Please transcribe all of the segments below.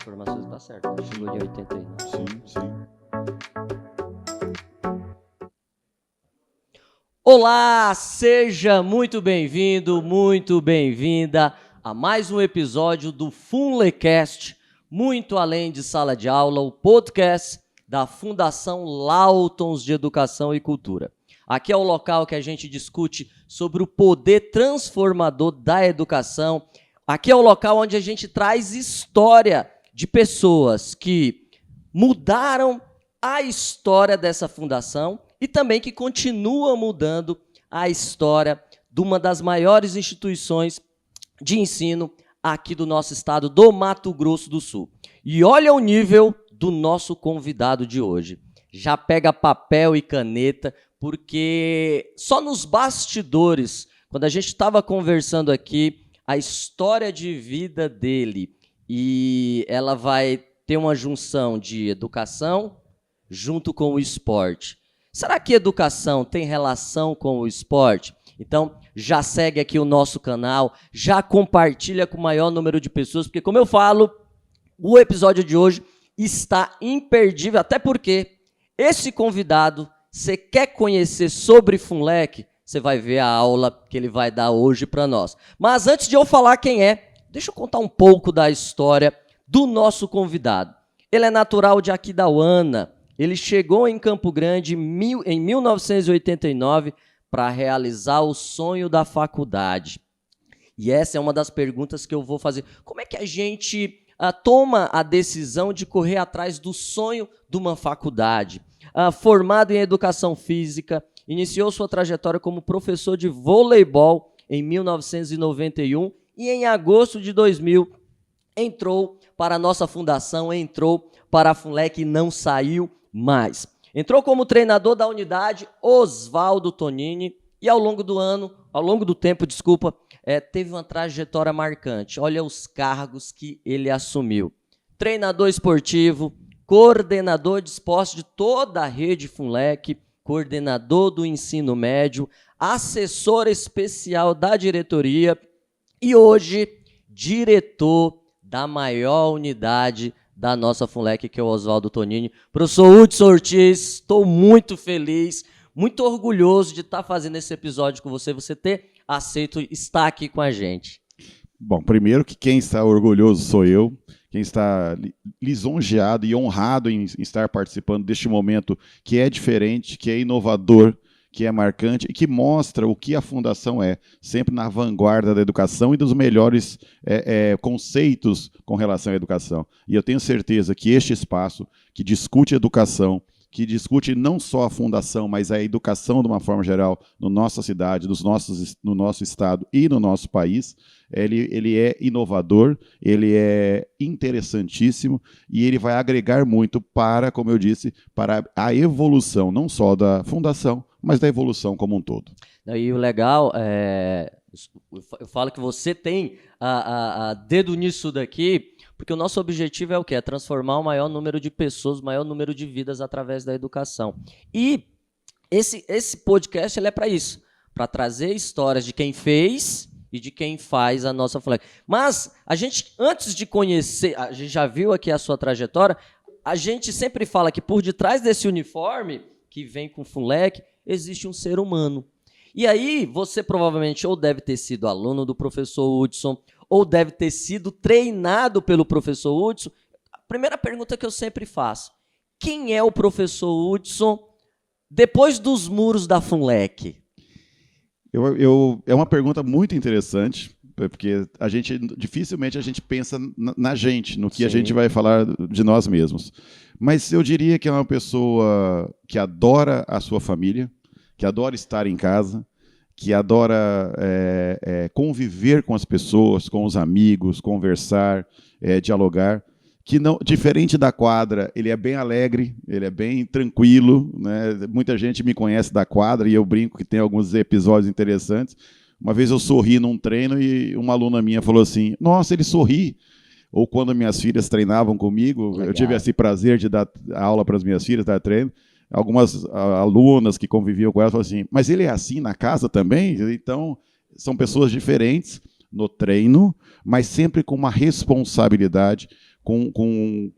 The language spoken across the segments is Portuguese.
informações tá certo. Ele chegou em 89. Sim. Olá, seja muito bem-vindo, muito bem-vinda a mais um episódio do Funlecast, muito além de sala de aula, o podcast da Fundação Lautons de Educação e Cultura. Aqui é o local que a gente discute sobre o poder transformador da educação. Aqui é o local onde a gente traz história de pessoas que mudaram a história dessa fundação e também que continua mudando a história de uma das maiores instituições de ensino aqui do nosso estado, do Mato Grosso do Sul. E olha o nível do nosso convidado de hoje. Já pega papel e caneta, porque só nos bastidores, quando a gente estava conversando aqui, a história de vida dele, e ela vai ter uma junção de educação junto com o esporte. Será que educação tem relação com o esporte? Então, já segue aqui o nosso canal, já compartilha com o maior número de pessoas, porque, como eu falo, o episódio de hoje está imperdível, até porque esse convidado, você quer conhecer sobre Funlec, você vai ver a aula que ele vai dar hoje para nós. Mas antes de eu falar quem é, deixa eu contar um pouco da história do nosso convidado. Ele é natural de Aquidauana. Ele chegou em Campo Grande em 1989 para realizar o sonho da faculdade. E essa é uma das perguntas que eu vou fazer. Como é que a gente toma a decisão de correr atrás do sonho de uma faculdade? Formado em Educação Física, iniciou sua trajetória como professor de voleibol em 1991 e em agosto de 2000 entrou para a nossa fundação, entrou para a Funlec e não saiu mais. Entrou como treinador da unidade Oswaldo Tonini e ao longo do tempo, teve uma trajetória marcante. Olha os cargos que ele assumiu. Treinador esportivo, coordenador de esporte de toda a rede Funlec, coordenador do ensino médio, assessor especial da diretoria e hoje diretor da maior unidade da nossa Funlec, que é o Oswaldo Tonini. Professor Hudson Ortiz, estou muito feliz, muito orgulhoso de estar fazendo esse episódio com você, você ter aceito estar aqui com a gente. Bom, primeiro que quem está orgulhoso sou eu, quem está lisonjeado e honrado em estar participando deste momento que é diferente, que é inovador, que é marcante e que mostra o que a Fundação é, sempre na vanguarda da educação e dos melhores conceitos com relação à educação. E eu tenho certeza que este espaço que discute educação, que discute não só a Fundação, mas a educação de uma forma geral na nossa cidade, no nosso estado e no nosso país, ele é inovador, ele é interessantíssimo e ele vai agregar muito para, como eu disse, para a evolução não só da Fundação, mas da evolução como um todo. E o legal, eu falo que você tem dedo nisso daqui, porque o nosso objetivo é o quê? É transformar o maior número de pessoas, o maior número de vidas através da educação. E esse podcast ele é para isso, para trazer histórias de quem fez e de quem faz a nossa Funlec. Mas a gente, antes de conhecer, a gente já viu aqui a sua trajetória, a gente sempre fala que por detrás desse uniforme que vem com Funlec, existe um ser humano. E aí, você provavelmente ou deve ter sido aluno do professor Hudson, ou deve ter sido treinado pelo professor Hudson. A primeira pergunta que eu sempre faço, quem é o professor Hudson depois dos muros da Funlec? É uma pergunta muito interessante, porque dificilmente a gente pensa na gente, no que Sim. A gente vai falar de nós mesmos. Mas eu diria que é uma pessoa que adora a sua família, que adora estar em casa, que adora conviver com as pessoas, com os amigos, conversar, dialogar, que não, diferente da quadra, ele é bem alegre, ele é bem tranquilo, né? Muita gente me conhece da quadra e eu brinco que tem alguns episódios interessantes. Uma vez eu sorri num treino e uma aluna minha falou assim, nossa, ele sorri. Ou quando minhas filhas treinavam comigo, Legal. Eu tive esse prazer de dar aula para as minhas filhas, dar treino. Algumas alunas que conviviam com elas falaram assim, mas ele é assim na casa também? Então, são pessoas diferentes no treino, mas sempre com uma responsabilidade, com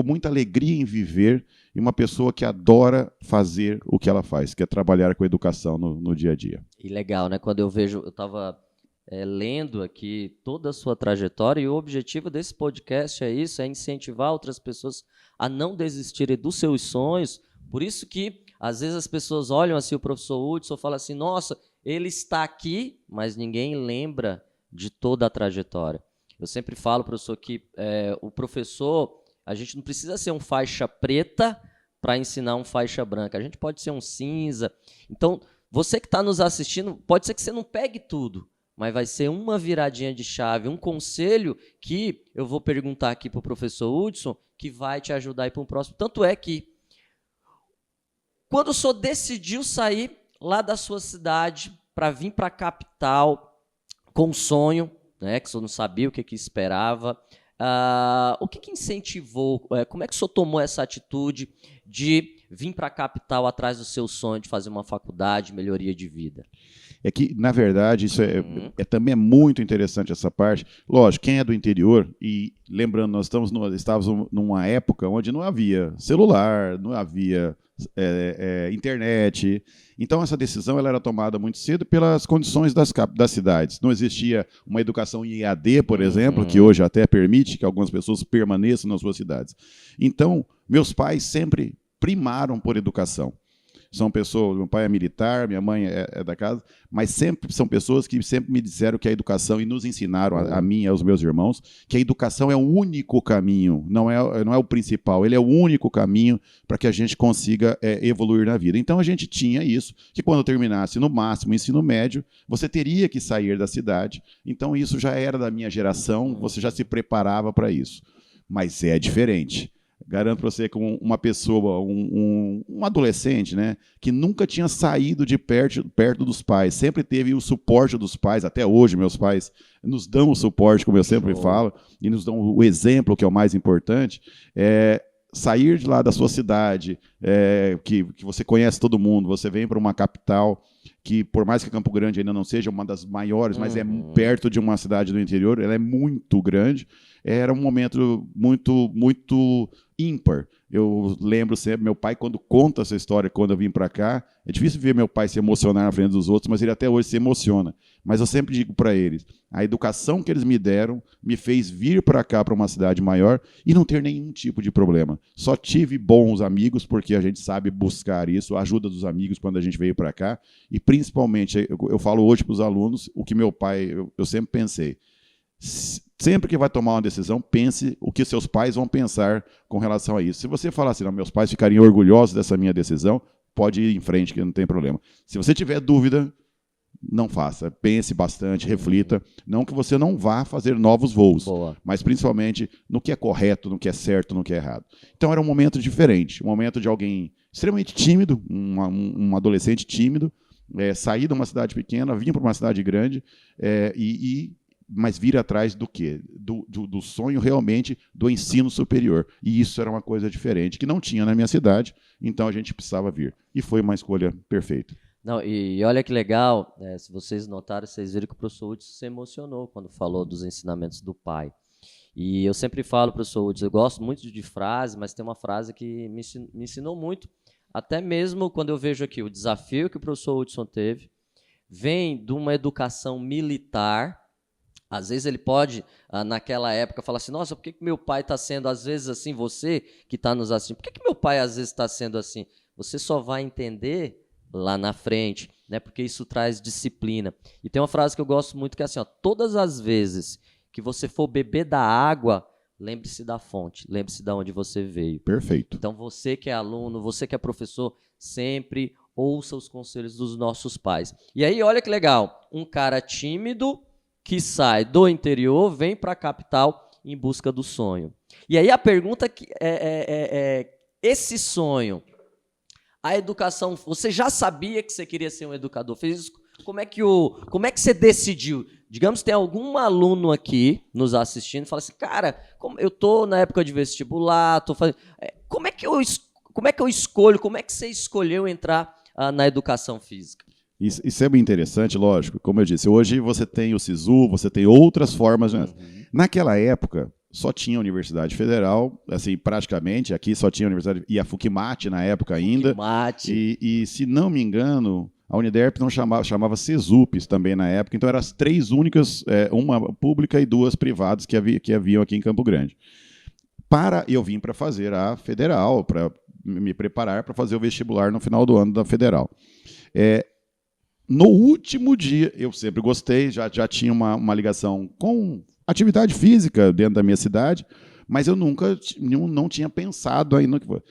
muita alegria em viver e uma pessoa que adora fazer o que ela faz, que é trabalhar com educação no dia a dia. E legal, né? Quando eu estava lendo aqui toda a sua trajetória, e o objetivo desse podcast é isso, é incentivar outras pessoas a não desistirem dos seus sonhos. Por isso que, às vezes, as pessoas olham assim o professor Hudson e falam assim, nossa, ele está aqui, mas ninguém lembra de toda a trajetória. Eu sempre falo, professor, que o professor, a gente não precisa ser um faixa preta para ensinar um faixa branca. A gente pode ser um cinza. Então, você que está nos assistindo, pode ser que você não pegue tudo, mas vai ser uma viradinha de chave, um conselho que eu vou perguntar aqui para o professor Hudson, que vai te ajudar a ir para um próximo. Tanto é que, quando o senhor decidiu sair lá da sua cidade para vir para a capital com um sonho, né, que o senhor não sabia o que esperava, o que incentivou, como é que o senhor tomou essa atitude de vir para a capital atrás do seu sonho de fazer uma faculdade, melhoria de vida? É que, na verdade, isso também é muito interessante essa parte. Lógico, quem é do interior, e lembrando, nós estávamos numa época onde não havia celular, não havia internet. Então, essa decisão ela era tomada muito cedo pelas condições das cidades. Não existia uma educação em EAD, por exemplo, que hoje até permite que algumas pessoas permaneçam nas suas cidades. Então, meus pais sempre primaram por educação. São pessoas, meu pai é militar, minha mãe é da casa, mas sempre são pessoas que sempre me disseram que a educação, e nos ensinaram, a mim e aos meus irmãos, que a educação é o único caminho, não é o principal, ele é o único caminho para que a gente consiga evoluir na vida. Então a gente tinha isso, que quando terminasse no máximo o ensino médio, você teria que sair da cidade, então isso já era da minha geração, você já se preparava para isso. Mas é diferente. Garanto para você que uma pessoa, um adolescente, né, que nunca tinha saído de perto dos pais, sempre teve o suporte dos pais, até hoje meus pais nos dão o suporte, como eu sempre falo, e nos dão o exemplo, que é o mais importante, sair de lá da sua cidade, que você conhece todo mundo, você vem para uma capital que, por mais que Campo Grande ainda não seja uma das maiores, mas é perto de uma cidade do interior, ela é muito grande, era um momento muito, muito ímpar. Eu lembro sempre, meu pai, quando conta essa história, quando eu vim para cá, é difícil ver meu pai se emocionar na frente dos outros, mas ele até hoje se emociona. Mas eu sempre digo para eles, a educação que eles me deram me fez vir para cá, para uma cidade maior, e não ter nenhum tipo de problema. Só tive bons amigos, porque a gente sabe buscar isso, a ajuda dos amigos quando a gente veio para cá, e principalmente, eu falo hoje para os alunos, o que meu pai, eu sempre pensei, sempre que vai tomar uma decisão, pense o que seus pais vão pensar com relação a isso. Se você falar assim, não, meus pais ficariam orgulhosos dessa minha decisão, pode ir em frente, que não tem problema. Se você tiver dúvida, não faça. Pense bastante, reflita. Não que você não vá fazer novos voos, mas principalmente no que é correto, no que é certo, no que é errado. Então era um momento diferente, um momento de alguém extremamente tímido, um adolescente tímido, sair de uma cidade pequena, vir para uma cidade grande mas vir atrás do quê? Do sonho realmente do ensino superior. E isso era uma coisa diferente, que não tinha na minha cidade, então a gente precisava vir. E foi uma escolha perfeita. Não, e olha que legal, se vocês notaram, vocês viram que o professor Hudson se emocionou quando falou dos ensinamentos do pai. E eu sempre falo, professor Hudson, eu gosto muito de frase, mas tem uma frase que me ensinou muito, até mesmo quando eu vejo aqui o desafio que o professor Hudson teve, vem de uma educação militar. Às vezes ele pode, naquela época, falar assim, nossa, por que meu pai está sendo, às vezes, assim, você que está nos assistindo, por que meu pai, às vezes, está sendo assim? Você só vai entender lá na frente, né? Porque isso traz disciplina. E tem uma frase que eu gosto muito, que é assim, ó, todas as vezes que você for beber da água, lembre-se da fonte, lembre-se de onde você veio. Perfeito. Então, você que é aluno, você que é professor, sempre ouça os conselhos dos nossos pais. E aí, olha que legal, um cara tímido que sai do interior, vem para a capital em busca do sonho. E aí a pergunta que esse sonho, a educação, você já sabia que você queria ser um educador? Fez isso? Como é que você decidiu? Digamos que tem algum aluno aqui nos assistindo e fala assim, cara, eu estou na época de vestibular, estou fazendo. Como é que eu escolho? Como é que você escolheu entrar na educação física? Isso é bem interessante, lógico. Como eu disse, hoje você tem o SISU, você tem outras formas. Naquela época, só tinha a Universidade Federal, assim, praticamente, aqui só tinha a Universidade, e a FUCMAT na época ainda. FUCMAT. E se não me engano, a Uniderp não chamava CESUPES também na época, então eram as 3 únicas, uma pública e 2 privadas que haviam aqui em Campo Grande. Eu vim para fazer a Federal, para me preparar para fazer o vestibular no final do ano da Federal. No último dia, eu sempre gostei, já tinha uma ligação com atividade física dentro da minha cidade, mas eu nunca não tinha pensado ainda que vão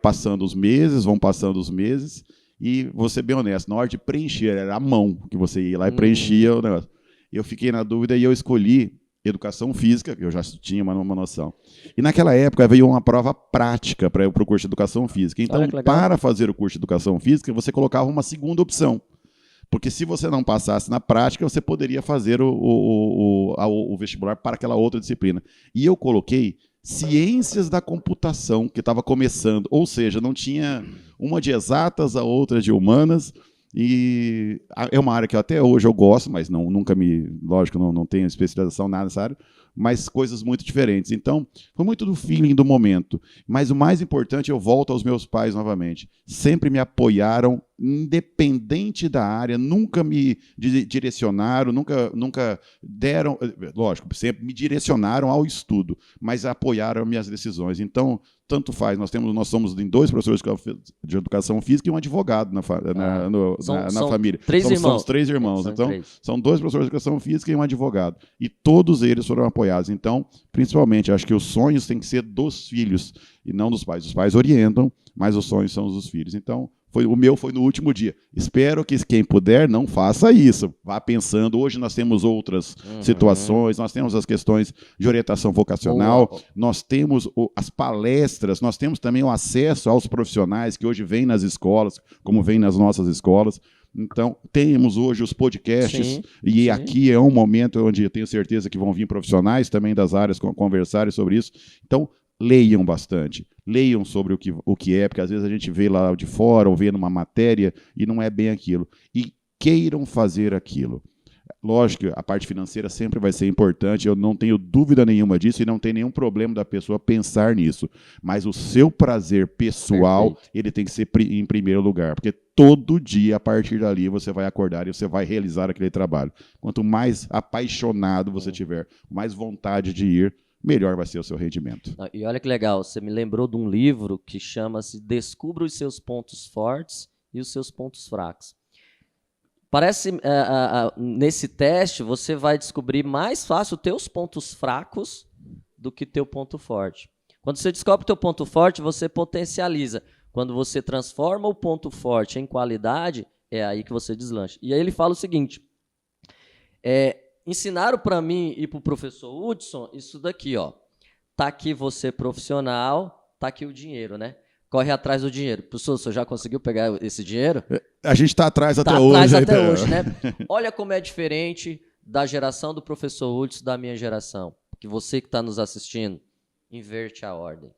passando os meses, e vou ser bem honesto, na hora de preencher, era a mão que você ia lá e preenchia o negócio. Eu fiquei na dúvida e eu escolhi Educação Física, que eu já tinha uma noção. E naquela época veio uma prova prática para o curso de Educação Física. Então, para fazer o curso de Educação Física, você colocava uma segunda opção. Porque se você não passasse na prática, você poderia fazer o vestibular para aquela outra disciplina. E eu coloquei Ciências da Computação, que estava começando. Ou seja, não tinha uma de exatas, a outra de humanas. E é uma área que até hoje eu gosto, mas nunca lógico, não tenho especialização nada nessa área, mas coisas muito diferentes. Então, foi muito do feeling do momento. Mas o mais importante, eu volto aos meus pais novamente. Sempre me apoiaram, independente da área, nunca me direcionaram, nunca deram, lógico, sempre me direcionaram ao estudo, mas apoiaram minhas decisões. Então, tanto faz, nós somos em 2 professores de Educação Física e um advogado na família. Somos 3 irmãos. Então, são 2 professores de Educação Física e um advogado. E todos eles foram apoiados. Então, principalmente, acho que os sonhos têm que ser dos filhos e não dos pais. Os pais orientam, mas os sonhos são dos filhos. Então, o meu foi no último dia. Espero que quem puder não faça isso. Vá pensando. Hoje nós temos outras situações, nós temos as questões de orientação vocacional, nós temos as palestras, nós temos também o acesso aos profissionais que hoje vêm nas escolas, como vêm nas nossas escolas. Então, temos hoje os podcasts, sim. Aqui é um momento onde eu tenho certeza que vão vir profissionais também das áreas conversarem sobre isso. Então, leiam bastante, leiam sobre o que é, porque às vezes a gente vê lá de fora ou vê numa matéria e não é bem aquilo. E queiram fazer aquilo. Lógico que a parte financeira sempre vai ser importante, eu não tenho dúvida nenhuma disso e não tem nenhum problema da pessoa pensar nisso. Mas o seu prazer pessoal, ele tem que ser em primeiro lugar, porque todo dia, a partir dali, você vai acordar e você vai realizar aquele trabalho. Quanto mais apaixonado você tiver, mais vontade de ir, melhor vai ser o seu rendimento. E olha que legal, você me lembrou de um livro que chama-se Descubra os seus pontos fortes e os seus pontos fracos. Parece, nesse teste, você vai descobrir mais fácil os teus pontos fracos do que teu ponto forte. Quando você descobre o teu ponto forte, você potencializa. Quando você transforma o ponto forte em qualidade, é aí que você deslancha. E aí ele fala o seguinte, ensinaram para mim e para o professor Hudson isso daqui, ó. Tá aqui você profissional, tá aqui o dinheiro, né? Corre atrás do dinheiro. Professor, você já conseguiu pegar esse dinheiro? A gente está atrás até hoje. Está atrás até hoje, né? Olha como é diferente da geração do professor Hudson da minha geração. Que você que está nos assistindo, inverte a ordem.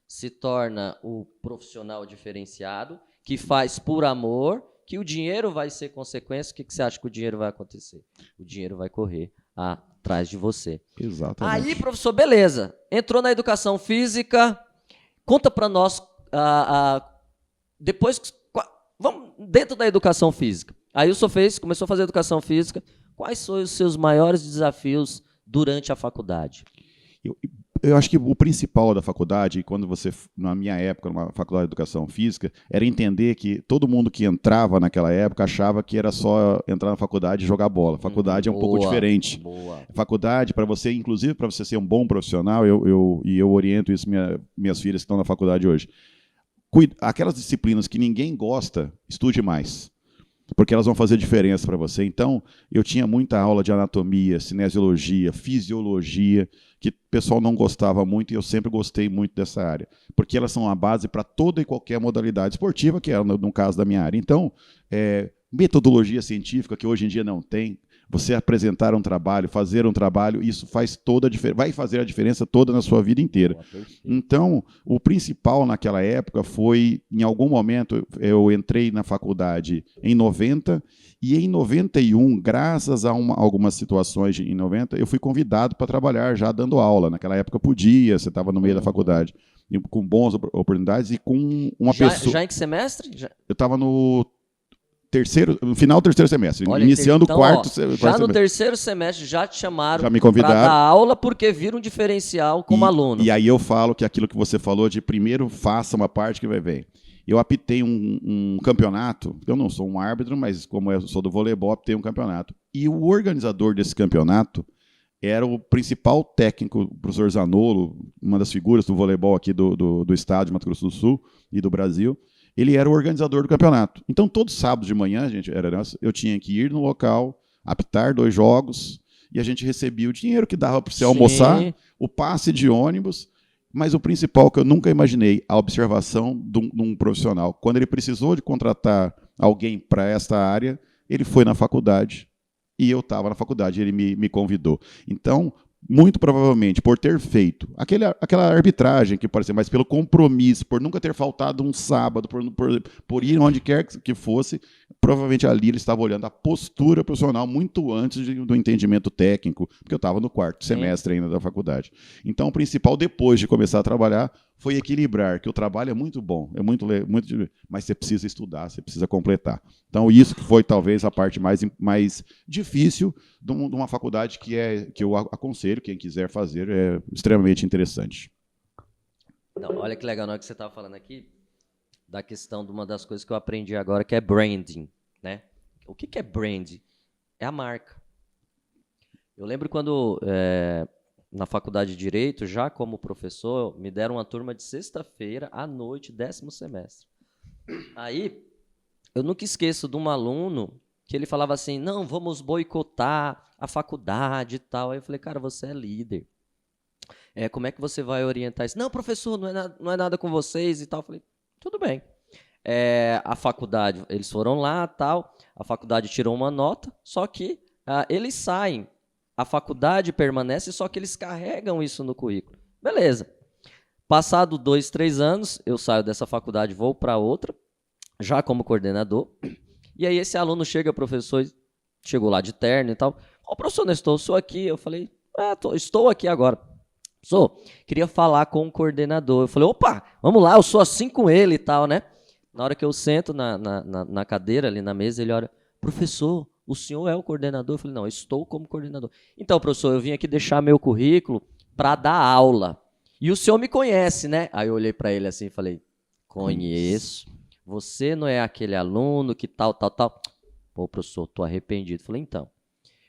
Se torna o profissional diferenciado, que faz por amor, que o dinheiro vai ser consequência. O que você acha que o dinheiro vai acontecer? O dinheiro vai correr atrás de você. Exatamente. Aí, professor, beleza. Entrou na educação física. Conta para nós, depois, vamos dentro da educação física. Aí o senhor começou a fazer educação física. Quais foram os seus maiores desafios durante a faculdade? Eu acho que o principal da faculdade, quando na minha época, numa faculdade de educação física, era entender que todo mundo que entrava naquela época achava que era só entrar na faculdade e jogar bola. Faculdade é um pouco diferente. Faculdade, para você, inclusive para você ser um bom profissional, eu oriento isso minhas filhas que estão na faculdade hoje. Aquelas disciplinas que ninguém gosta, estude mais. Porque elas vão fazer diferença para você. Então, eu tinha muita aula de anatomia, cinesiologia, fisiologia, que o pessoal não gostava muito e eu sempre gostei muito dessa área. Porque elas são a base para toda e qualquer modalidade esportiva, que é no caso da minha área. Então, metodologia científica, que hoje em dia não tem. você apresentar um trabalho, fazer um trabalho, isso faz toda a diferença, vai fazer a diferença toda na sua vida inteira. Então, o principal naquela época foi, em algum momento, eu entrei na faculdade em 90, e em 91, graças a algumas situações em 90, eu fui convidado para trabalhar já dando aula. Naquela época podia, você estava no meio da faculdade, com boas oportunidades e com uma pessoa... Já em que semestre? Eu estava no final do terceiro semestre, Olha, iniciando então, o quarto já semestre. No terceiro semestre já te chamaram já me convidaram para dar aula porque viram um diferencial como aluno. E aí eu falo que aquilo que você falou de primeiro faça uma parte que vai ver. Eu apitei um campeonato, eu não sou um árbitro, mas como eu sou do voleibol, apitei um campeonato. E o organizador desse campeonato era o principal técnico, o professor Zanolo, uma das figuras do voleibol aqui do estado de Mato Grosso do Sul e do Brasil. Ele era o organizador do campeonato. Então, todos os sábados de manhã, eu tinha que ir no local, apitar 2 jogos, e a gente recebia o dinheiro que dava para você almoçar, o passe de ônibus, mas o principal que eu nunca imaginei, a observação de um profissional. Quando ele precisou de contratar alguém para esta área, ele foi na faculdade, e eu estava na faculdade, ele me convidou. Então, muito provavelmente, por ter feito aquela arbitragem que pode ser, mas pelo compromisso, por nunca ter faltado um sábado, por ir onde quer que fosse, provavelmente ali ele estava olhando a postura profissional muito antes do entendimento técnico, porque eu estava no 4º semestre ainda da faculdade. Então, o principal, depois de começar a trabalhar, foi equilibrar, que o trabalho é muito bom, mas você precisa estudar, você precisa completar. Então, isso que foi talvez a parte mais difícil de uma faculdade que eu aconselho, quem quiser fazer, é extremamente interessante. Não, olha que legal, na hora que você estava falando aqui, da questão de uma das coisas que eu aprendi agora, que é branding, né? O que é branding? É a marca. Eu lembro quando... na faculdade de Direito, já como professor, me deram uma turma de sexta-feira à noite, 10º semestre. Aí, eu nunca esqueço de um aluno que ele falava assim, não, vamos boicotar a faculdade e tal. Aí eu falei, cara, você é líder. Como é que você vai orientar isso? Não, professor, não é nada com vocês e tal. Eu falei, tudo bem. A faculdade, eles foram lá e tal, a faculdade tirou uma nota, só que eles saem. A faculdade permanece, só que eles carregam isso no currículo. Beleza. Passado 2, 3 anos, eu saio dessa faculdade, vou para outra, já como coordenador. E aí esse aluno chega, professor, chegou lá de terno e tal. Professor Nestor, sou aqui. Eu falei, estou aqui agora. Professor, queria falar com o coordenador. Eu falei, opa, vamos lá, eu sou assim com ele e tal, né? Na hora que eu sento na cadeira, ali na mesa, ele olha, professor, o senhor é o coordenador? Eu falei, não, eu estou como coordenador. Então, professor, eu vim aqui deixar meu currículo para dar aula. E o senhor me conhece, né? Aí eu olhei para ele assim e falei, conheço. Você não é aquele aluno que tal. Pô, professor, estou arrependido. Eu falei, então,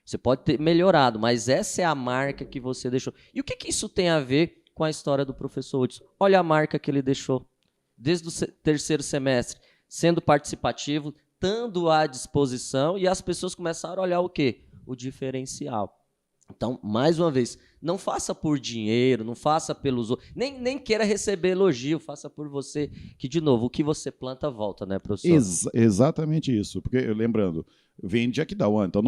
você pode ter melhorado, mas essa é a marca que você deixou. E o que isso tem a ver com a história do professor Hudson? Olha a marca que ele deixou. Desde o 3º semestre, sendo participativo, estando à disposição, e as pessoas começaram a olhar o quê? O diferencial. Então, mais uma vez, não faça por dinheiro, não faça pelos outros, nem queira receber elogio, faça por você, que, de novo, o que você planta, volta, né, professor? Exatamente isso, porque, lembrando, eu venho de Aquidauã, então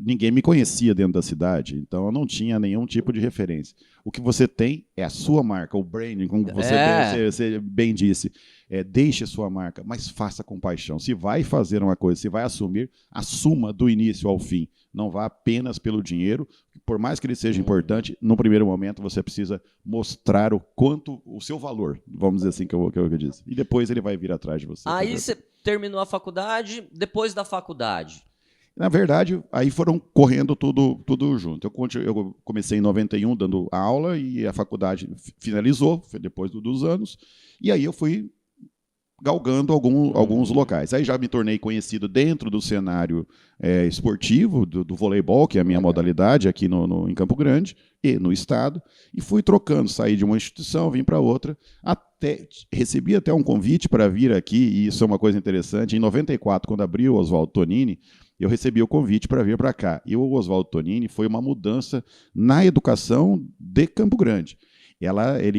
ninguém me conhecia dentro da cidade, então eu não tinha nenhum tipo de referência. O que você tem é a sua marca, o branding, como você bem disse. Deixe a sua marca, mas faça com paixão. Se vai fazer uma coisa, se vai assumir, assuma do início ao fim. Não vá apenas pelo dinheiro, por mais que ele seja importante, no primeiro momento você precisa mostrar o seu valor, vamos dizer assim que eu disse. E depois ele vai vir atrás de você. Aí você terminou a faculdade, depois da faculdade? Na verdade, aí foram correndo tudo junto. Eu comecei em 91 dando aula e a faculdade finalizou, depois dos anos, e aí eu fui galgando alguns locais. Aí já me tornei conhecido dentro do cenário esportivo, do voleibol, que é a minha modalidade aqui em Campo Grande, e no estado, e fui trocando, saí de uma instituição, vim para outra, recebi até um convite para vir aqui, e isso é uma coisa interessante, em 94, quando abriu o Oswaldo Tonini, eu recebi o convite para vir para cá. E o Oswaldo Tonini foi uma mudança na educação de Campo Grande.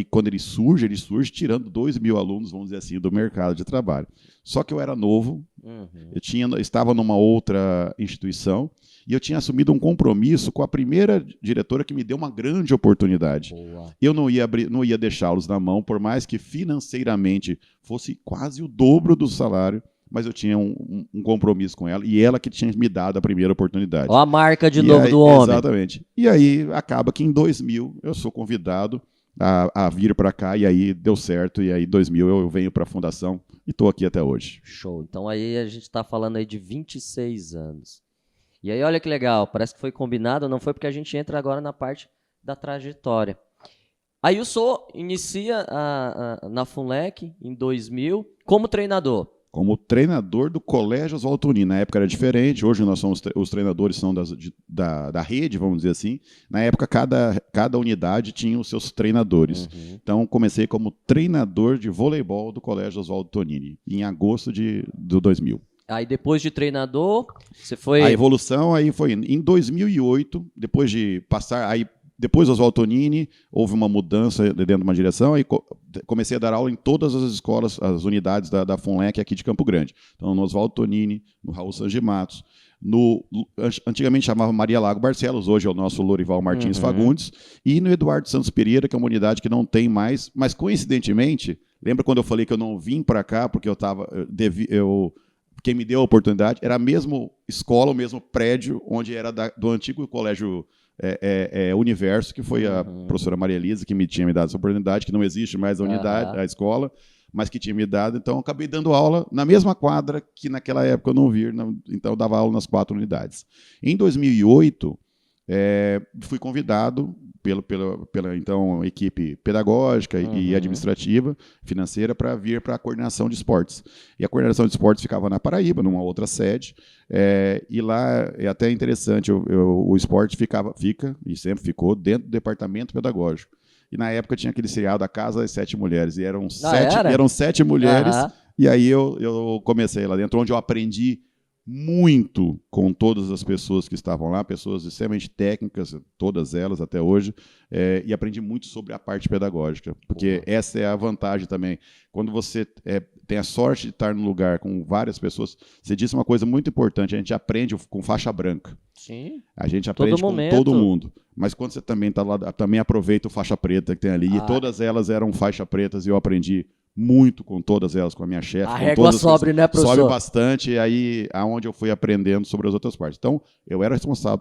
Quando ele surge tirando 2.000 alunos, vamos dizer assim, do mercado de trabalho. Só que eu era novo, eu estava numa outra instituição e eu tinha assumido um compromisso com a primeira diretora que me deu uma grande oportunidade. Boa. Eu não ia deixá-los na mão, por mais que financeiramente fosse quase o dobro do salário, mas eu tinha um compromisso com ela, e ela que tinha me dado a primeira oportunidade. Olha a marca de novo do homem. Exatamente. E aí acaba que em 2000 eu sou convidado a vir para cá, e aí deu certo, e aí em 2000 eu venho para a fundação e estou aqui até hoje. Show. Então aí a gente está falando aí de 26 anos. E aí olha que legal, parece que foi combinado, não foi, porque a gente entra agora na parte da trajetória. Aí o Sô inicia na FUNLEC em 2000 como treinador. Como treinador do Colégio Oswaldo Tonini. Na época era diferente, hoje nós somos os treinadores são da rede, vamos dizer assim. Na época, cada unidade tinha os seus treinadores. Então, comecei como treinador de voleibol do Colégio Oswaldo Tonini, em agosto de 2000. Aí depois de treinador, você foi... A evolução aí foi em 2008, depois de passar... Depois do Oswaldo Tonini, houve uma mudança dentro de uma direção, aí comecei a dar aula em todas as escolas, as unidades da FUNLEC aqui de Campo Grande. Então, no Oswaldo Tonini, no Raul Sanji Matos, antigamente chamava Maria Lago Barcelos, hoje é o nosso Lorival Martins Fagundes, e no Eduardo Santos Pereira, que é uma unidade que não tem mais, mas coincidentemente, lembra quando eu falei que eu não vim para cá, porque quem me deu a oportunidade era a mesma escola, o mesmo prédio, onde era do antigo colégio Universo, que foi a professora Maria Elisa que tinha me dado essa oportunidade, que não existe mais a unidade, a escola, mas que tinha me dado. Então, eu acabei dando aula na mesma quadra que naquela época eu não vi, então eu dava aula nas 4 unidades. Em 2008, fui convidado pela então equipe pedagógica e administrativa, financeira, para vir para a coordenação de esportes. E a coordenação de esportes ficava na Paraíba, numa outra sede, e lá é até interessante, o esporte fica e sempre ficou dentro do departamento pedagógico. E na época tinha aquele seriado A Casa das 7 Mulheres, e eram 7 mulheres, e aí eu comecei lá dentro, onde eu aprendi muito com todas as pessoas que estavam lá, pessoas extremamente técnicas, todas elas até hoje, e aprendi muito sobre a parte pedagógica, porque essa é a vantagem também. Quando você tem a sorte de estar num lugar com várias pessoas, você disse uma coisa muito importante, a gente aprende com faixa branca. Sim. A gente aprende com todo mundo. Mas quando você também está lá, também aproveita o faixa preta que tem ali, e todas elas eram faixa pretas, e eu aprendi muito com todas elas, com a minha chefe. A régua sobe, né, professor? Sobe bastante, e aí aonde eu fui aprendendo sobre as outras partes. Então, eu era responsável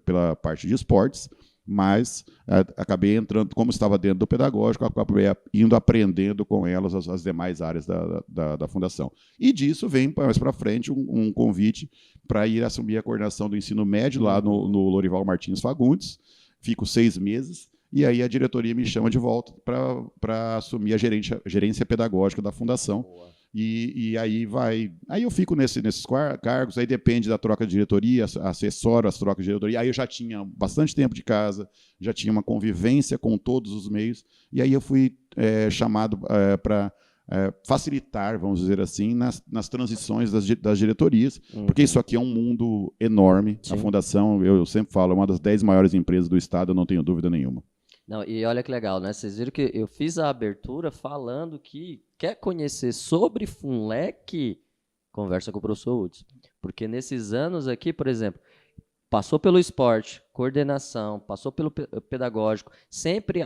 pela parte de esportes, mas acabei entrando, como estava dentro do pedagógico, acabei indo aprendendo com elas as demais áreas da fundação. E disso vem mais para frente um convite para ir assumir a coordenação do ensino médio lá no Lorival Martins Fagundes. Fico 6 meses. E aí a diretoria me chama de volta para assumir a gerência pedagógica da fundação. E aí eu fico nesses cargos, aí depende da troca de diretoria, assessoro as trocas de diretoria. Aí eu já tinha bastante tempo de casa, já tinha uma convivência com todos os meios, e aí eu fui chamado para facilitar, vamos dizer assim, nas transições das diretorias, porque isso aqui é um mundo enorme. Sim. A fundação, eu sempre falo, é uma das 10 maiores empresas do estado, eu não tenho dúvida nenhuma. Não, e olha que legal, né? Vocês viram que eu fiz a abertura falando que quer conhecer sobre FUNLEC, conversa com o professor Hudson. Porque nesses anos aqui, por exemplo, passou pelo esporte, coordenação, passou pelo pedagógico, sempre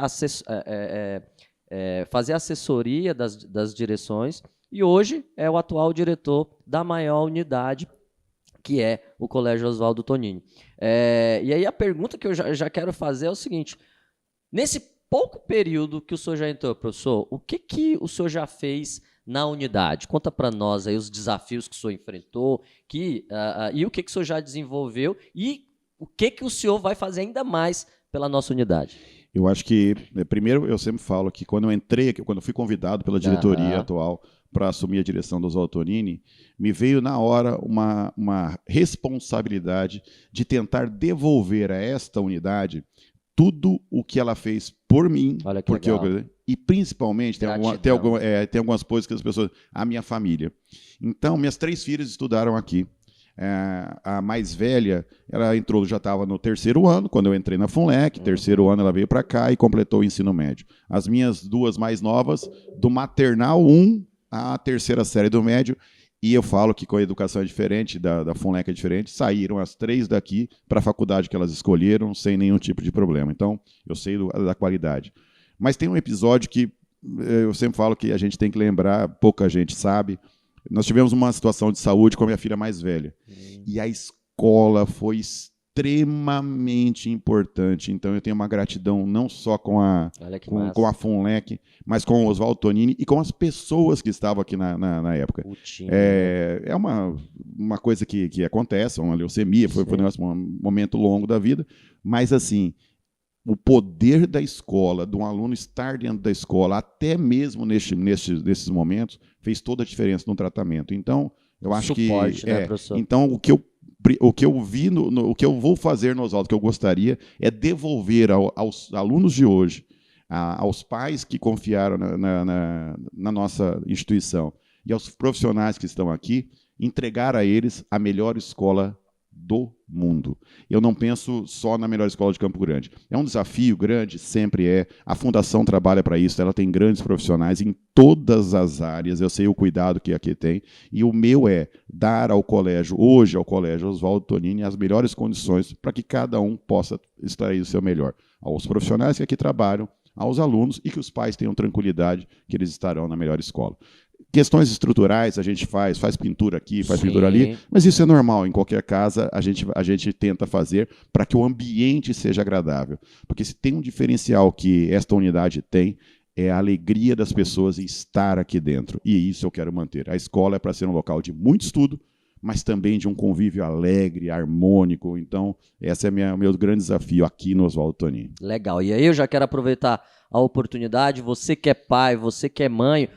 fazer assessoria das direções, e hoje é o atual diretor da maior unidade, que é o Colégio Oswaldo Tonini. E aí a pergunta que eu já quero fazer é o seguinte: nesse pouco período que o senhor já entrou, professor, o que o senhor já fez na unidade? Conta para nós aí os desafios que o senhor enfrentou, e o que o senhor já desenvolveu, e o que o senhor vai fazer ainda mais pela nossa unidade. Eu acho que, primeiro, eu sempre falo que quando eu fui convidado pela diretoria atual para assumir a direção do Oswaldo Tonini, me veio na hora uma responsabilidade de tentar devolver a esta unidade tudo o que ela fez por mim, porque e principalmente tem algumas coisas que as pessoas, a minha família. Então, minhas 3 filhas estudaram aqui. A mais velha, ela entrou, já estava no 3º ano, quando eu entrei na FUNLEC, 3º ano ela veio para cá e completou o ensino médio. As minhas 2 mais novas, do maternal 1 à 3ª série do médio, e eu falo que com a educação é diferente, da FUNLEC é diferente, saíram as 3 daqui para a faculdade que elas escolheram, sem nenhum tipo de problema. Então, eu sei da qualidade. Mas tem um episódio que eu sempre falo que a gente tem que lembrar, pouca gente sabe. Nós tivemos uma situação de saúde com a minha filha mais velha. E a escola foi extremamente importante. Então, eu tenho uma gratidão não só com a FUNLEC, mas com o Oswaldo Tonini e com as pessoas que estavam aqui na época. É uma coisa que acontece, uma leucemia, foi um momento longo da vida, mas assim, o poder da escola, de um aluno estar dentro da escola, até mesmo nesses momentos, fez toda a diferença no tratamento. Então, eu acho suporte, né, professor? Então, o que eu vi, o que eu vou fazer no Oswaldo, que eu gostaria, é devolver aos alunos de hoje, aos pais que confiaram na nossa instituição e aos profissionais que estão aqui, entregar a eles a melhor escola do mundo. Eu não penso só na melhor escola de Campo Grande. É um desafio grande, sempre é. A Fundação trabalha para isso, ela tem grandes profissionais em todas as áreas, eu sei o cuidado que aqui tem, e o meu é dar ao colégio Oswaldo Tonini, as melhores condições para que cada um possa extrair o seu melhor. Aos profissionais que aqui trabalham, aos alunos, e que os pais tenham tranquilidade que eles estarão na melhor escola. Questões estruturais a gente faz pintura aqui, faz pintura ali, mas isso é normal, em qualquer casa a gente tenta fazer para que o ambiente seja agradável. Porque se tem um diferencial que esta unidade tem, é a alegria das pessoas em estar aqui dentro, e isso eu quero manter. A escola é para ser um local de muito estudo, mas também de um convívio alegre, harmônico. Então, esse é o meu grande desafio aqui no Oswaldo Tonini. Legal, e aí eu já quero aproveitar a oportunidade, você que é pai, você que é mãe,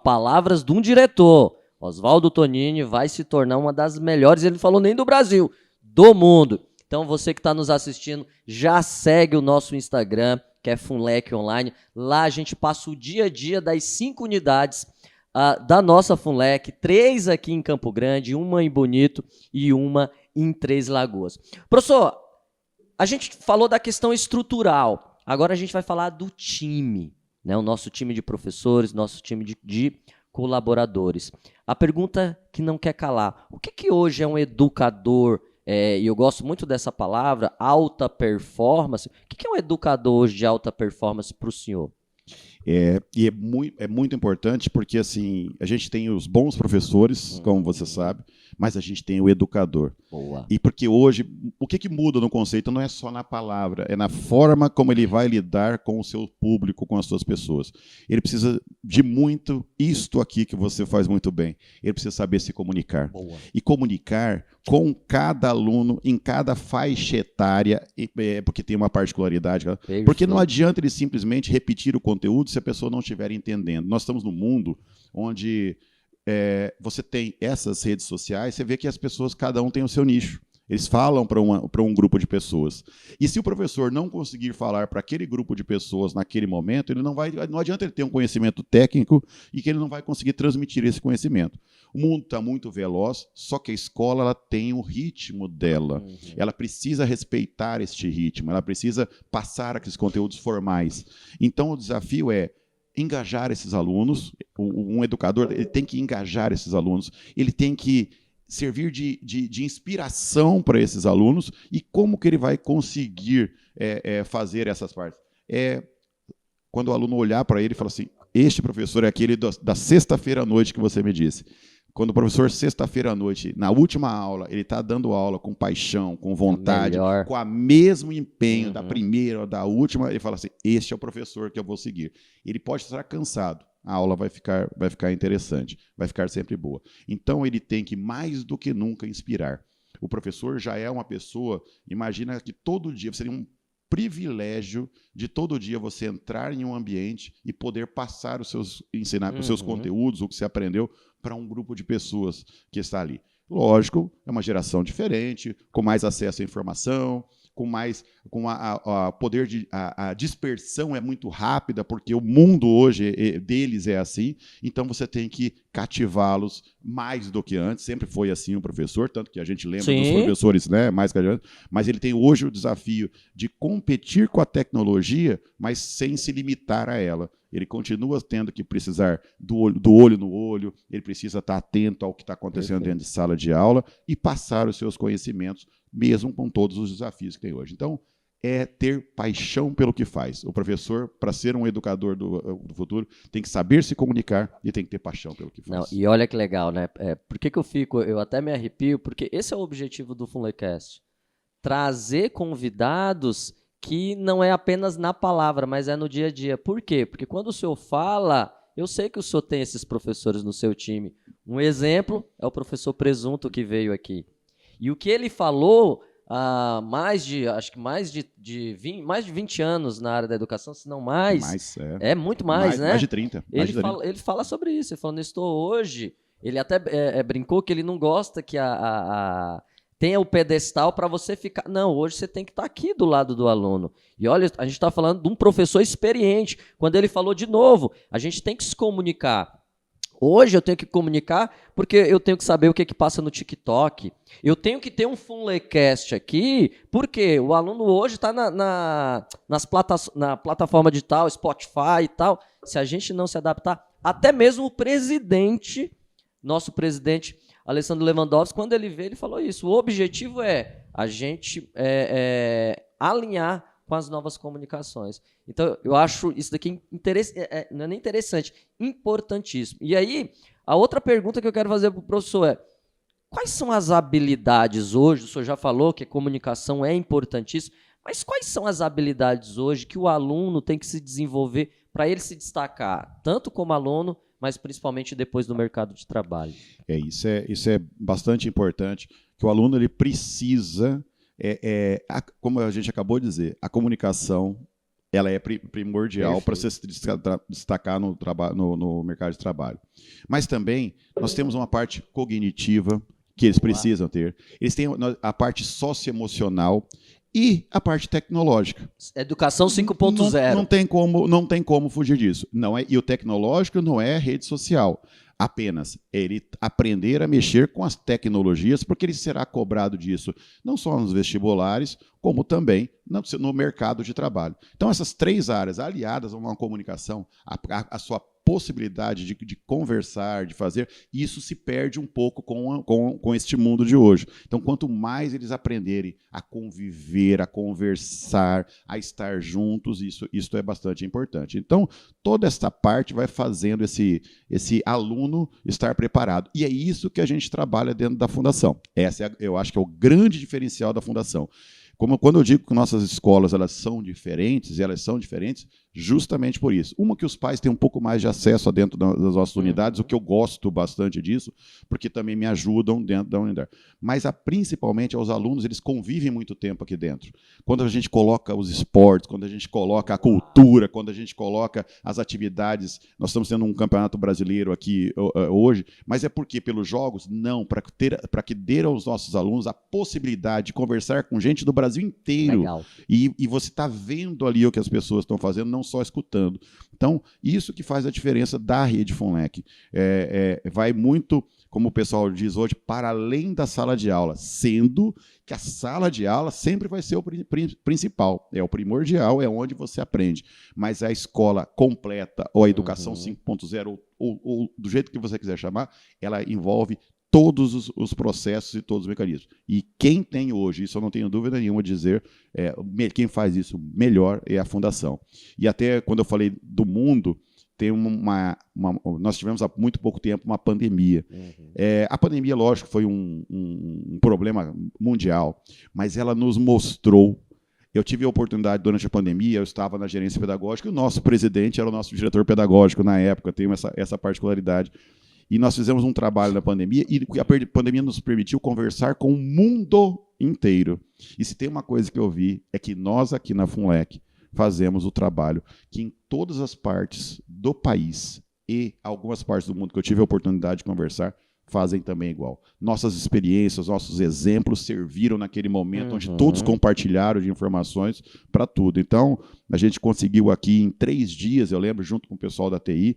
palavras de um diretor. Oswaldo Tonini vai se tornar uma das melhores, ele não falou nem do Brasil, do mundo. Então você que está nos assistindo, já segue o nosso Instagram, que é FUNLEC Online. Lá a gente passa o dia a dia das 5 unidades da nossa FUNLEC, 3 aqui em Campo Grande, uma em Bonito e uma em Três Lagoas. Professor, a gente falou da questão estrutural, agora a gente vai falar do time. Né, o nosso time de professores, nosso time de colaboradores. A pergunta que não quer calar, o que hoje é um educador, e eu gosto muito dessa palavra, alta performance, o que é um educador hoje de alta performance para o senhor? E é muito importante porque assim, a gente tem os bons professores, como você sabe, mas a gente tem o educador. Boa. E porque hoje, o que muda no conceito não é só na palavra, é na forma como ele vai lidar com o seu público, com as suas pessoas. Ele precisa de muito isto aqui que você faz muito bem. Ele precisa saber se comunicar. Boa. E comunicar com cada aluno, em cada faixa etária, porque tem uma particularidade. Perfeito. Porque não adianta ele simplesmente repetir o conteúdo se a pessoa não estiver entendendo. Nós estamos num mundo onde você tem essas redes sociais, você vê que as pessoas, cada um tem o seu nicho. Eles falam para um grupo de pessoas. E se o professor não conseguir falar para aquele grupo de pessoas naquele momento, não adianta ele ter um conhecimento técnico e que ele não vai conseguir transmitir esse conhecimento. O mundo está muito veloz, só que a escola ela tem o ritmo dela. Ela precisa respeitar este ritmo, ela precisa passar aqueles conteúdos formais. Então, o desafio é engajar esses alunos. Um educador ele tem que engajar esses alunos, ele tem que servir de inspiração para esses alunos. E como que ele vai conseguir fazer essas partes? Quando o aluno olhar para ele e falar assim, este professor é aquele da sexta-feira à noite que você me disse. Quando o professor, sexta-feira à noite, na última aula, ele está dando aula com paixão, com vontade, com o mesmo empenho da primeira ou da última, ele fala assim, este é o professor que eu vou seguir. Ele pode estar cansado, a aula vai ficar interessante, vai ficar sempre boa. Então, ele tem que, mais do que nunca, inspirar. O professor já é uma pessoa, imagina que todo dia seria um privilégio de todo dia você entrar em um ambiente e poder passar os seus conteúdos, o que você aprendeu, para um grupo de pessoas que está ali. Lógico, é uma geração diferente, com mais acesso à informação, a poder de a dispersão é muito rápida, porque o mundo hoje deles é assim, então você tem que cativá-los mais do que antes. Sempre foi assim o professor, tanto que a gente lembra dos professores, né, mais que a gente, mas ele tem hoje o desafio de competir com a tecnologia, mas sem se limitar a ela. Ele continua tendo que precisar do olho no olho, ele precisa estar atento ao que está acontecendo dentro de sala de aula e passar os seus conhecimentos, mesmo com todos os desafios que tem hoje. Então, é ter paixão pelo que faz. O professor, para ser um educador do futuro, tem que saber se comunicar e tem que ter paixão pelo que faz. Não, e olha que legal, né? Por que eu até me arrepio, porque esse é o objetivo do FunLeCast. Trazer convidados que não é apenas na palavra, mas é no dia a dia. Por quê? Porque quando o senhor fala, eu sei que o senhor tem esses professores no seu time. Um exemplo é o professor Presunto que veio aqui. E o que ele falou, mais de 20 anos na área da educação, se não mais. É muito mais, né? Mais de 30. Ele fala sobre isso. Ele falou, estou hoje. Ele até brincou que ele não gosta que tenha o pedestal para você ficar. Não, hoje você tem que estar aqui do lado do aluno. E olha, a gente está falando de um professor experiente. Quando ele falou de novo, a gente tem que se comunicar. Hoje eu tenho que comunicar porque eu tenho que saber o que passa no TikTok. Eu tenho que ter um FunLeCast aqui, porque o aluno hoje está na plataforma digital, Spotify e tal. Se a gente não se adaptar, até mesmo o presidente, nosso presidente Alessandro Lewandowski, quando ele veio, ele falou isso. O objetivo é a gente alinhar com as novas comunicações. Então, eu acho isso daqui não é nem interessante, importantíssimo. E aí, a outra pergunta que eu quero fazer para o professor é: quais são as habilidades hoje? O senhor já falou que a comunicação é importantíssima, mas quais são as habilidades hoje que o aluno tem que se desenvolver para ele se destacar, tanto como aluno, mas principalmente depois no mercado de trabalho? Isso é bastante importante, que o aluno ele precisa, como a gente acabou de dizer, a comunicação ela é primordial para você se destacar no mercado de trabalho. Mas também nós temos uma parte cognitiva que eles precisam ter. Eles têm a parte socioemocional e a parte tecnológica. Educação 5.0. Não tem como fugir disso. E o tecnológico não é rede social. Apenas ele aprender a mexer com as tecnologias, porque ele será cobrado disso, não só nos vestibulares, como também no mercado de trabalho. Então, essas três áreas, aliadas a uma comunicação, a sua possibilidade de conversar, de fazer, isso se perde um pouco com este mundo de hoje. Então, quanto mais eles aprenderem a conviver, a conversar, a estar juntos, isso é bastante importante. Então, toda essa parte vai fazendo esse aluno estar preparado. E é isso que a gente trabalha dentro da Fundação. Eu acho que é o grande diferencial da Fundação. Quando eu digo que nossas escolas elas são diferentes justamente por isso. Uma que os pais têm um pouco mais de acesso dentro das nossas unidades, o que eu gosto bastante disso, porque também me ajudam dentro da unidade. Mas principalmente os alunos, eles convivem muito tempo aqui dentro. Quando a gente coloca os esportes, quando a gente coloca a cultura, quando a gente coloca as atividades, nós estamos tendo um campeonato brasileiro aqui hoje, mas é porque pelos jogos? Não, para que dê aos nossos alunos a possibilidade de conversar com gente do Brasil inteiro. Legal. E você está vendo ali o que as pessoas estão fazendo, não só escutando. Então, isso que faz a diferença da rede FUNLEC. Vai muito, como o pessoal diz hoje, para além da sala de aula, sendo que a sala de aula sempre vai ser o principal, é o primordial, é onde você aprende. Mas a escola completa, ou a educação 5.0, ou do jeito que você quiser chamar, ela envolve todos os processos e todos os mecanismos. E quem tem hoje, isso eu não tenho dúvida nenhuma de dizer, quem faz isso melhor é a Fundação. E até quando eu falei do mundo, tem nós tivemos há muito pouco tempo uma pandemia. A pandemia, lógico, foi um problema mundial, mas ela nos mostrou. Eu tive a oportunidade, durante a pandemia, eu estava na gerência pedagógica, e o nosso presidente era o nosso diretor pedagógico na época, tem essa particularidade. E nós fizemos um trabalho na pandemia, e a pandemia nos permitiu conversar com o mundo inteiro. E se tem uma coisa que eu vi, é que nós aqui na FUNLEC fazemos o trabalho que em todas as partes do país e algumas partes do mundo que eu tive a oportunidade de conversar, fazem também igual. Nossas experiências, nossos exemplos serviram naquele momento onde todos compartilharam de informações para tudo. Então, a gente conseguiu aqui em 3 dias, eu lembro, junto com o pessoal da TI,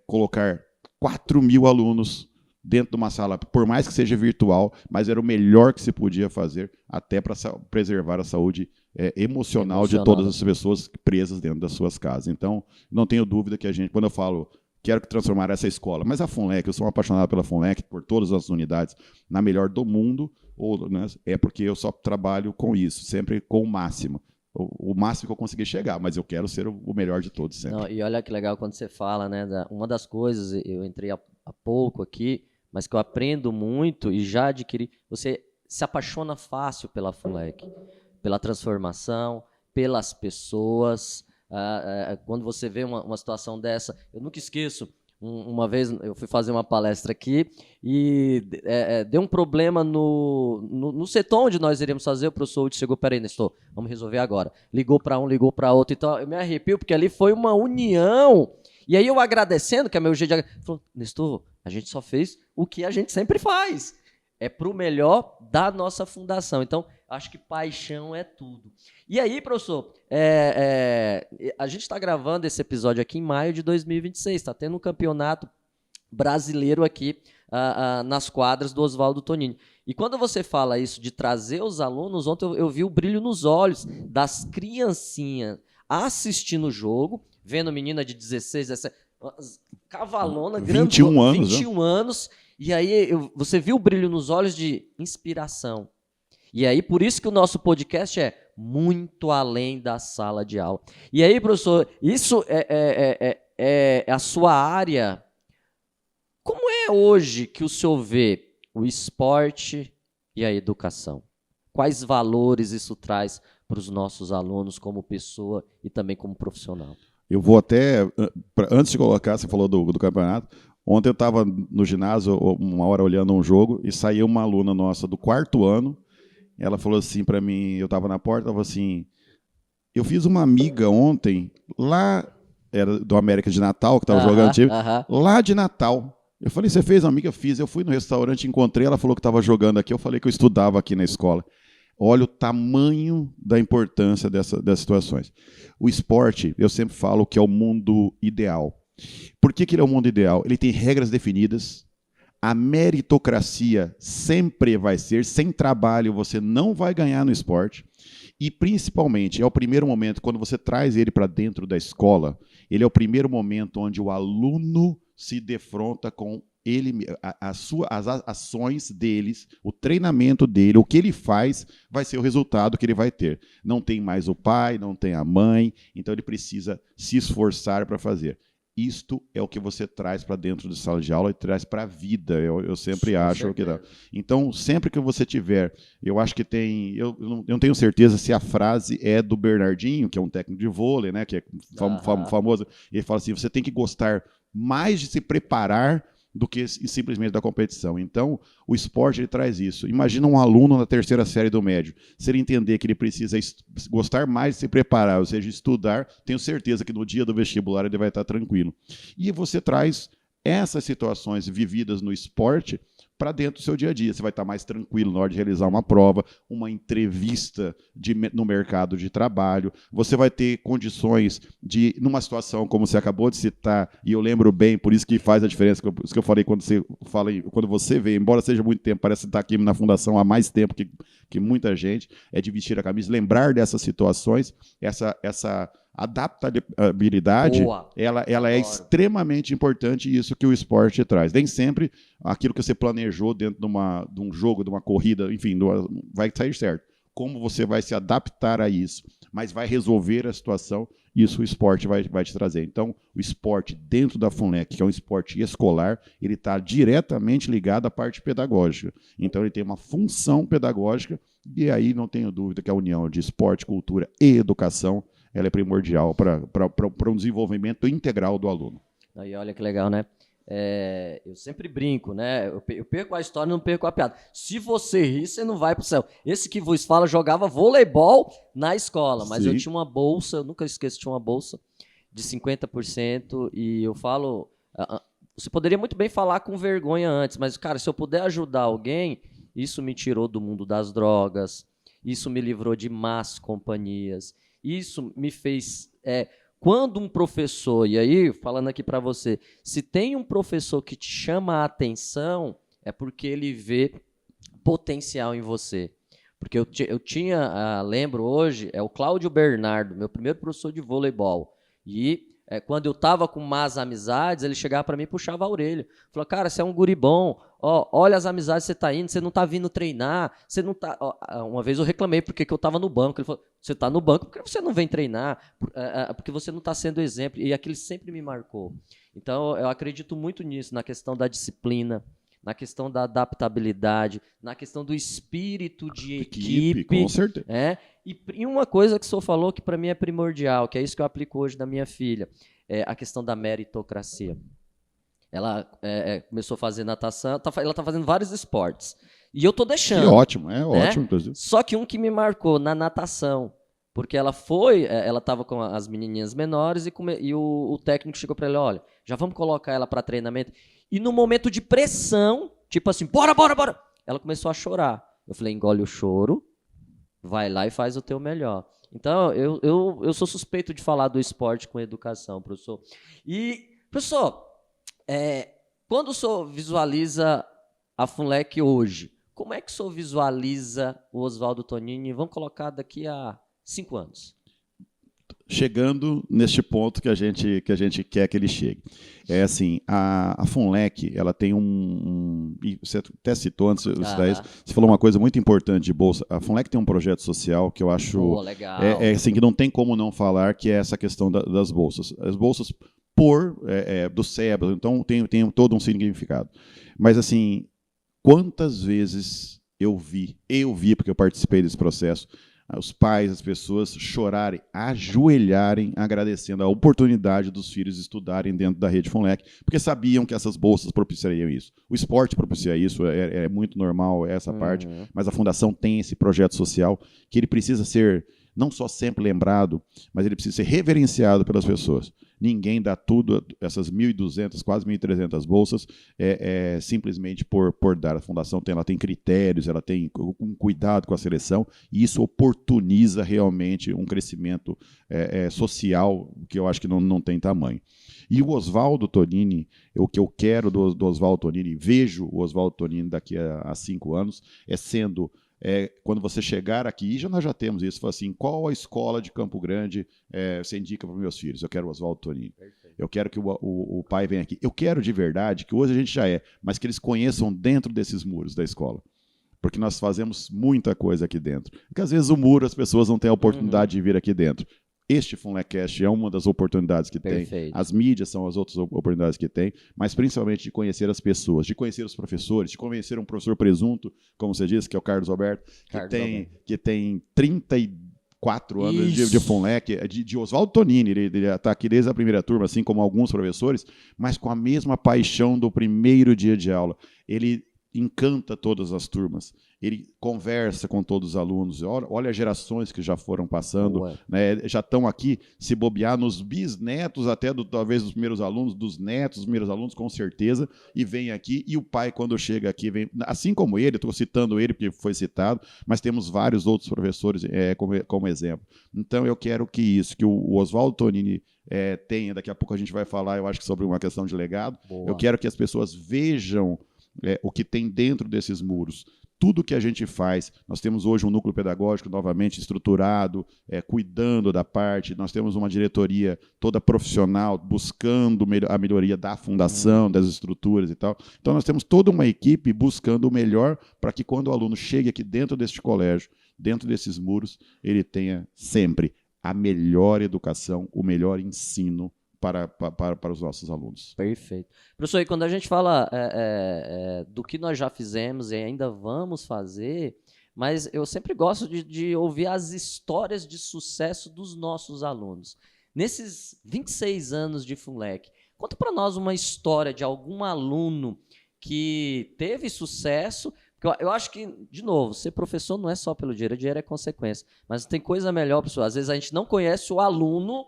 colocar 4.000 alunos dentro de uma sala, por mais que seja virtual, mas era o melhor que se podia fazer, até para preservar a saúde emocional de todas as pessoas presas dentro das suas casas. Então, não tenho dúvida que a gente, quando eu falo quero transformar essa escola, mas a FUNLEC, eu sou um apaixonado pela FUNLEC, por todas as unidades, na melhor do mundo, né, é porque eu só trabalho com isso, sempre com o máximo. O máximo que eu conseguir chegar, mas eu quero ser o melhor de todos sempre. Não, e olha que legal quando você fala, né? Uma das coisas, eu entrei há pouco aqui, mas que eu aprendo muito e já adquiri, você se apaixona fácil pela FUNLEC, pela transformação, pelas pessoas. Quando você vê uma situação dessa, eu nunca esqueço, uma vez eu fui fazer uma palestra aqui e deu um problema no setor onde nós iríamos fazer. O professor chegou, peraí, Nestor, vamos resolver agora. Ligou para um, ligou para outro, então eu me arrepio porque ali foi uma união. E aí eu agradecendo, que é meu jeito de falou, Nestor, a gente só fez o que a gente sempre faz. É para o melhor da nossa fundação. Então, acho que paixão é tudo. E aí, professor, a gente está gravando esse episódio aqui em maio de 2026. Está tendo um campeonato brasileiro aqui nas quadras do Oswaldo Tonini. E quando você fala isso de trazer os alunos, ontem eu vi o brilho nos olhos das criancinhas assistindo o jogo, vendo menina de 16, 17, cavalona, 21 anos. 21 anos. E aí você viu o brilho nos olhos de inspiração. E aí, por isso que o nosso podcast é muito além da sala de aula. E aí, professor, isso é a sua área. Como é hoje que o senhor vê o esporte e a educação? Quais valores isso traz para os nossos alunos como pessoa e também como profissional? Eu vou até, antes de colocar, você falou do campeonato, ontem eu estava no ginásio, uma hora olhando um jogo, e saiu uma aluna nossa do 4º ano. Ela falou assim para mim, eu estava na porta, ela falou assim, eu fiz uma amiga ontem, lá, era do América de Natal, que estava jogando time, lá de Natal. Eu falei, você fez uma amiga? Fiz. Eu fui no restaurante, encontrei, ela falou que estava jogando aqui, eu falei que eu estudava aqui na escola. Olha o tamanho da importância dessas situações. O esporte, eu sempre falo que é o mundo ideal. Por que ele é o mundo ideal? Ele tem regras definidas, a meritocracia sempre vai ser, sem trabalho você não vai ganhar no esporte, e principalmente é o primeiro momento, quando você traz ele para dentro da escola, ele é o primeiro momento onde o aluno se defronta com ele, as ações deles, o treinamento dele, o que ele faz, vai ser o resultado que ele vai ter. Não tem mais o pai, não tem a mãe, então ele precisa se esforçar para fazer. Isto é o que você traz para dentro da sala de aula e traz para a vida. Eu sempre acho que dá. Então, sempre que você tiver, eu acho que tem, eu não tenho certeza se a frase é do Bernardinho, que é um técnico de vôlei, né, que é famoso. Ele fala assim: você tem que gostar mais de se preparar do que simplesmente da competição. Então, o esporte ele traz isso. Imagina um aluno na 3ª série do médio. Se ele entender que ele precisa gostar mais de se preparar, ou seja, estudar, tenho certeza que no dia do vestibular ele vai estar tranquilo. E você traz essas situações vividas no esporte para dentro do seu dia a dia. Você vai estar mais tranquilo na hora de realizar uma prova, uma entrevista no mercado de trabalho. Você vai ter condições de, numa situação como você acabou de citar, e eu lembro bem, por isso que faz a diferença, isso que eu falei quando você vê, embora seja muito tempo, parece estar aqui na fundação há mais tempo que muita gente, é de vestir a camisa, lembrar dessas situações, essa adaptabilidade, ela é extremamente importante, e isso que o esporte traz. Nem sempre aquilo que você planejou dentro de um jogo, de uma corrida, enfim, vai sair certo. Como você vai se adaptar a isso, mas vai resolver a situação, isso o esporte vai te trazer. Então, o esporte dentro da FUNLEC, que é um esporte escolar, ele está diretamente ligado à parte pedagógica. Então, ele tem uma função pedagógica, e aí não tenho dúvida que a união de esporte, cultura e educação ela é primordial para um desenvolvimento integral do aluno. Aí, olha que legal, né? Eu sempre brinco, né? Eu perco a história, não perco a piada. Se você rir, você não vai pro céu. Esse que vos fala jogava voleibol na escola, mas eu tinha uma bolsa, eu nunca esqueço, tinha uma bolsa de 50%, e eu falo, Você poderia muito bem falar com vergonha antes, mas, cara, se eu puder ajudar alguém, isso me tirou do mundo das drogas, isso me livrou de más companhias, isso me fez... quando um professor, e aí, falando aqui para você, se tem um professor que te chama a atenção, é porque ele vê potencial em você. Porque eu tinha, lembro hoje, é o Cláudio Bernardo, meu primeiro professor de voleibol. E quando eu estava com más amizades, ele chegava para mim e puxava a orelha. Falou, cara, você é um guri bom, olha as amizades que você está indo, você não está vindo treinar, você não tá... Uma vez eu reclamei porque eu estava no banco. Ele falou, você está no banco porque você não vem treinar, porque você não está sendo exemplo. E aquilo sempre me marcou. Então, eu acredito muito nisso, na questão da disciplina, na questão da adaptabilidade, na questão do espírito de equipe. Com certeza. E uma coisa que o senhor falou que para mim é primordial, que é isso que eu aplico hoje na minha filha, é a questão da meritocracia. Ela começou a fazer natação, ela está fazendo vários esportes. E eu estou deixando. Que ótimo, ótimo, inclusive. Só que um que me marcou na natação, porque ela estava com as menininhas menores e o técnico chegou para ela, olha, já vamos colocar ela para treinamento. E no momento de pressão, tipo assim, bora, ela começou a chorar. Eu falei, engole o choro, vai lá e faz o teu melhor. Então, eu sou suspeito de falar do esporte com educação, professor. E, professor, quando o senhor visualiza a FUNLEC hoje, como é que o senhor visualiza o Oswaldo Tonini? Vamos colocar daqui a 5 anos. Chegando neste ponto que a gente quer que ele chegue. É assim, a FUNLEC, ela tem e você até citou antes, você falou uma coisa muito importante de bolsa. A FUNLEC tem um projeto social que eu acho legal. Assim, que não tem como não falar, que é essa questão das bolsas. As bolsas do SEBRA, então tem todo um significado. Mas assim, quantas vezes eu vi, porque eu participei desse processo, os pais, as pessoas chorarem, ajoelharem, agradecendo a oportunidade dos filhos estudarem dentro da rede FUNLEC, porque sabiam que essas bolsas propiciariam isso. O esporte propicia isso, é muito normal essa parte, mas a Fundação tem esse projeto social que ele precisa ser não só sempre lembrado, mas ele precisa ser reverenciado pelas pessoas. Ninguém dá tudo, essas 1.200, quase 1.300 bolsas, simplesmente por dar. A Fundação ela tem critérios, ela tem um cuidado com a seleção, e isso oportuniza realmente um crescimento social que eu acho que não tem tamanho. E o Oswaldo Tonini, o que eu quero do Oswaldo Tonini, vejo o Oswaldo Tonini daqui a 5 anos, sendo... quando você chegar aqui, nós já temos isso, fala assim, qual a escola de Campo Grande você indica para os meus filhos? Eu quero o Oswaldo Tonini. Perfeito. Eu quero que o pai venha aqui. Eu quero de verdade, que hoje a gente já mas que eles conheçam dentro desses muros da escola. Porque nós fazemos muita coisa aqui dentro. Porque às vezes o muro, as pessoas não têm a oportunidade de vir aqui dentro. Este FUNLECast é uma das oportunidades que tem. As mídias são as outras oportunidades que tem, mas principalmente de conhecer as pessoas, de conhecer os professores, de conhecer um professor presunto, como você disse, que é o Carlos Alberto, que tem 34 anos de FUNLEC, de Oswaldo Tonini, ele está aqui desde a primeira turma, assim como alguns professores, mas com a mesma paixão do primeiro dia de aula. Ele encanta todas as turmas, ele conversa com todos os alunos, olha as gerações que já foram passando, né, já estão aqui, se bobear nos bisnetos até talvez dos primeiros alunos, dos netos dos primeiros alunos, com certeza, e vem aqui, e o pai quando chega aqui, vem, assim como ele, estou citando ele porque foi citado, mas temos vários outros professores como exemplo. Então eu quero que o Oswaldo Tonini tenha, daqui a pouco a gente vai falar, eu acho que sobre uma questão de legado. Boa. Eu quero que as pessoas vejam o que tem dentro desses muros. Tudo que a gente faz, nós temos hoje um núcleo pedagógico novamente estruturado, cuidando da parte, nós temos uma diretoria toda profissional, buscando a melhoria da fundação, das estruturas e tal. Então nós temos toda uma equipe buscando o melhor para que quando o aluno chegue aqui dentro deste colégio, dentro desses muros, ele tenha sempre a melhor educação, o melhor ensino para os nossos alunos. Perfeito. Professor, e quando a gente fala do que nós já fizemos e ainda vamos fazer, mas eu sempre gosto de ouvir as histórias de sucesso dos nossos alunos. Nesses 26 anos de FUNLEC, conta para nós uma história de algum aluno que teve sucesso. Eu acho que, de novo, ser professor não é só pelo dinheiro, o dinheiro é consequência. Mas tem coisa melhor, professor. Às vezes a gente não conhece o aluno,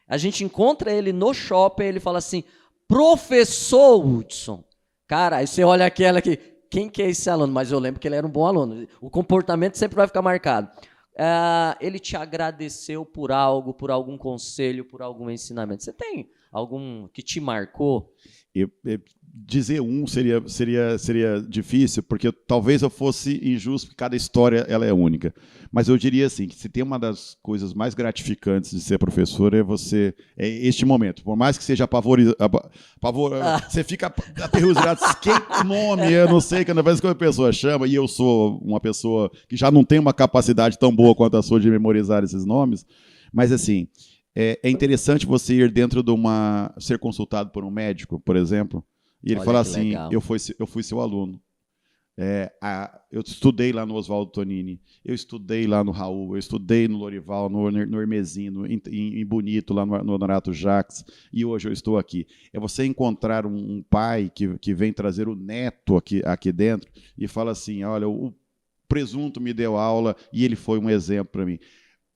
a gente encontra ele no shopping e ele fala assim, Professor Hudson. Cara, aí você olha aquela aqui, quem que é esse aluno? Mas eu lembro que ele era um bom aluno. O comportamento sempre vai ficar marcado. Ele te agradeceu por algo, por algum conselho, por algum ensinamento. Você tem algum que te marcou? Dizer seria difícil, porque talvez eu fosse injusto, porque cada história ela é única. Mas eu diria assim, que se tem uma das coisas mais gratificantes de ser professor é este momento. Por mais que seja você fica aterrorizado, quem o nome, eu não sei, cada vez que uma pessoa chama, e eu sou uma pessoa que já não tem uma capacidade tão boa quanto a sua de memorizar esses nomes, mas assim, é interessante você ir dentro de ser consultado por um médico, por exemplo, e ele fala assim, eu fui seu aluno. Eu estudei lá no Oswaldo Tonini, eu estudei lá no Raul, eu estudei no Lorival, no Hermezinho, em Bonito, lá no Honorato Jacques, e hoje eu estou aqui. É você encontrar um pai que vem trazer o neto aqui dentro e fala assim, olha, o presunto me deu aula e ele foi um exemplo para mim.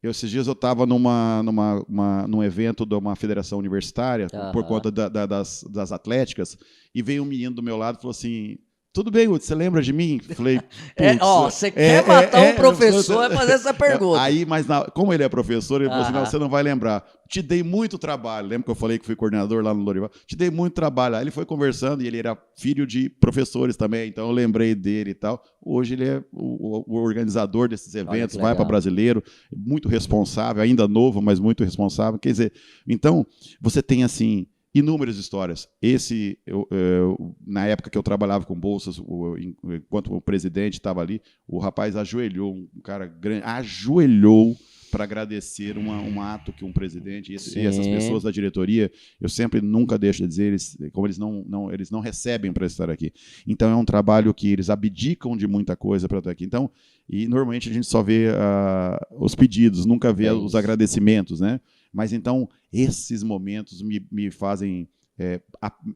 Esses dias eu estava num evento de uma federação universitária, por conta das atléticas, e veio um menino do meu lado e falou assim, tudo bem, Hudson, você lembra de mim? Falei, você quer matar um professor, é fazer essa pergunta. Aí, mas como ele é professor, ele falou assim, não, você não vai lembrar. Te dei muito trabalho. Lembra que eu falei que fui coordenador lá no Lorival? Te dei muito trabalho. Aí ele foi conversando e ele era filho de professores também, então eu lembrei dele e tal. Hoje ele é o organizador desses eventos, vai para Brasileiro, muito responsável, ainda novo, mas muito responsável. Quer dizer, então, você tem assim inúmeras histórias. Na época que eu trabalhava com bolsas, enquanto o presidente estava ali, o rapaz ajoelhou, um cara grande, ajoelhou para agradecer um ato que um presidente e essas pessoas da diretoria, eu sempre nunca deixo de dizer, como eles não recebem para estar aqui. Então é um trabalho que eles abdicam de muita coisa para estar aqui. Então, e normalmente a gente só vê os pedidos, nunca vê os agradecimentos, né? Mas então esses momentos me fazem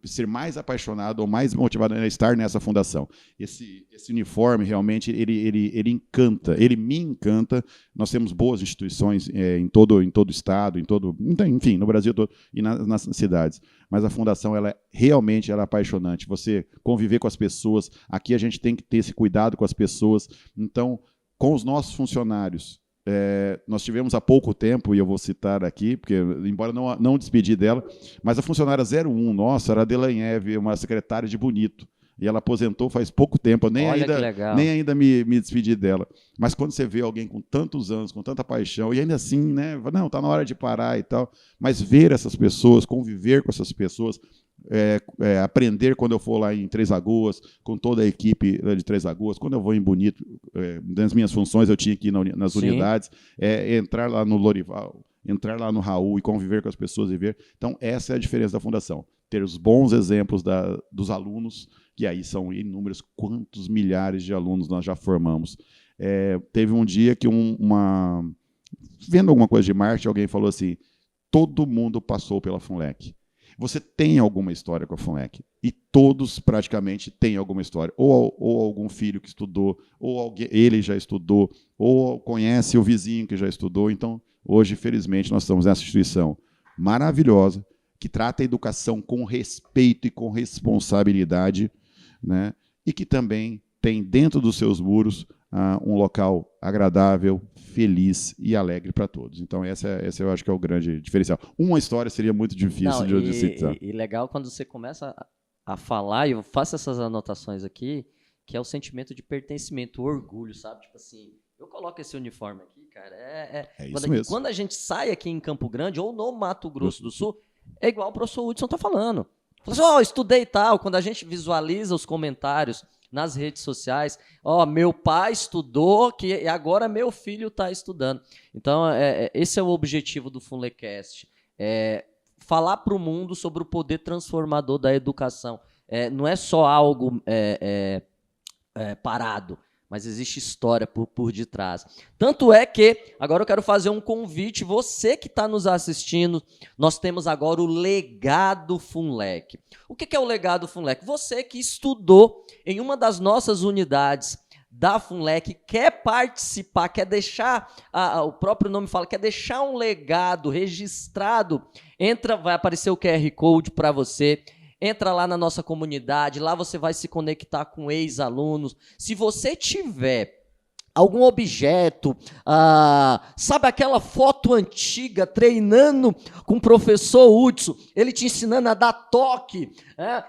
ser mais apaixonado ou mais motivado a estar nessa fundação. Esse uniforme realmente ele encanta, ele me encanta. Nós temos boas instituições em todo o estado, enfim, no Brasil todo e nas cidades. Mas a fundação realmente é apaixonante. Você conviver com as pessoas, aqui a gente tem que ter esse cuidado com as pessoas. Então, com os nossos funcionários, nós tivemos há pouco tempo, e eu vou citar aqui, porque embora não despedi dela, mas a funcionária 01 nossa era a Delanheve, uma secretária de Bonito, e ela aposentou faz pouco tempo, eu nem ainda me despedi dela. Mas quando você vê alguém com tantos anos, com tanta paixão, e ainda assim, né, não, está na hora de parar e tal, mas ver essas pessoas, conviver com essas pessoas, aprender quando eu for lá em Três Lagoas, com toda a equipe de Três Lagoas, quando eu vou em Bonito, nas minhas funções eu tinha que ir nas unidades, entrar lá no Lorival, entrar lá no Raul e conviver com as pessoas e ver. Então, essa é a diferença da fundação. Ter os bons exemplos dos alunos, que aí são inúmeros, quantos milhares de alunos nós já formamos. Teve um dia que vendo alguma coisa de marketing, alguém falou assim, todo mundo passou pela FUNLEC. Você tem alguma história com a FUNLEC, e todos praticamente têm alguma história, ou algum filho que estudou, ou ele já estudou, ou conhece o vizinho que já estudou. Então, hoje, felizmente, nós estamos nessa instituição maravilhosa, que trata a educação com respeito e com responsabilidade, né? E que também tem dentro dos seus muros um local agradável, feliz e alegre para todos. Então, essa eu acho que é o grande diferencial. Uma história seria muito difícil de citar. E legal quando você começa a falar, e eu faço essas anotações aqui, que é o sentimento de pertencimento, o orgulho, sabe? Tipo assim, eu coloco esse uniforme aqui, cara, isso mesmo. Quando a gente sai aqui em Campo Grande, ou no Mato Grosso do Sul, é igual o professor Hudson tá falando. Fala assim, estudei e tal. Quando a gente visualiza os comentários nas redes sociais, meu pai estudou, e agora meu filho está estudando. Então, esse é o objetivo do FUNLECast, falar para o mundo sobre o poder transformador da educação. Não é só algo parado, mas existe história por detrás. Tanto é que, agora eu quero fazer um convite, você que está nos assistindo, nós temos agora o Legado FUNLEC. O que é o Legado FUNLEC? Você que estudou em uma das nossas unidades da FUNLEC, quer participar, quer deixar, o próprio nome fala, quer deixar um legado registrado, vai aparecer o QR Code para você. entra lá na nossa comunidade, lá você vai se conectar com ex-alunos. Se você tiver algum objeto, sabe aquela foto antiga, treinando com o professor Hudson, ele te ensinando a dar toque,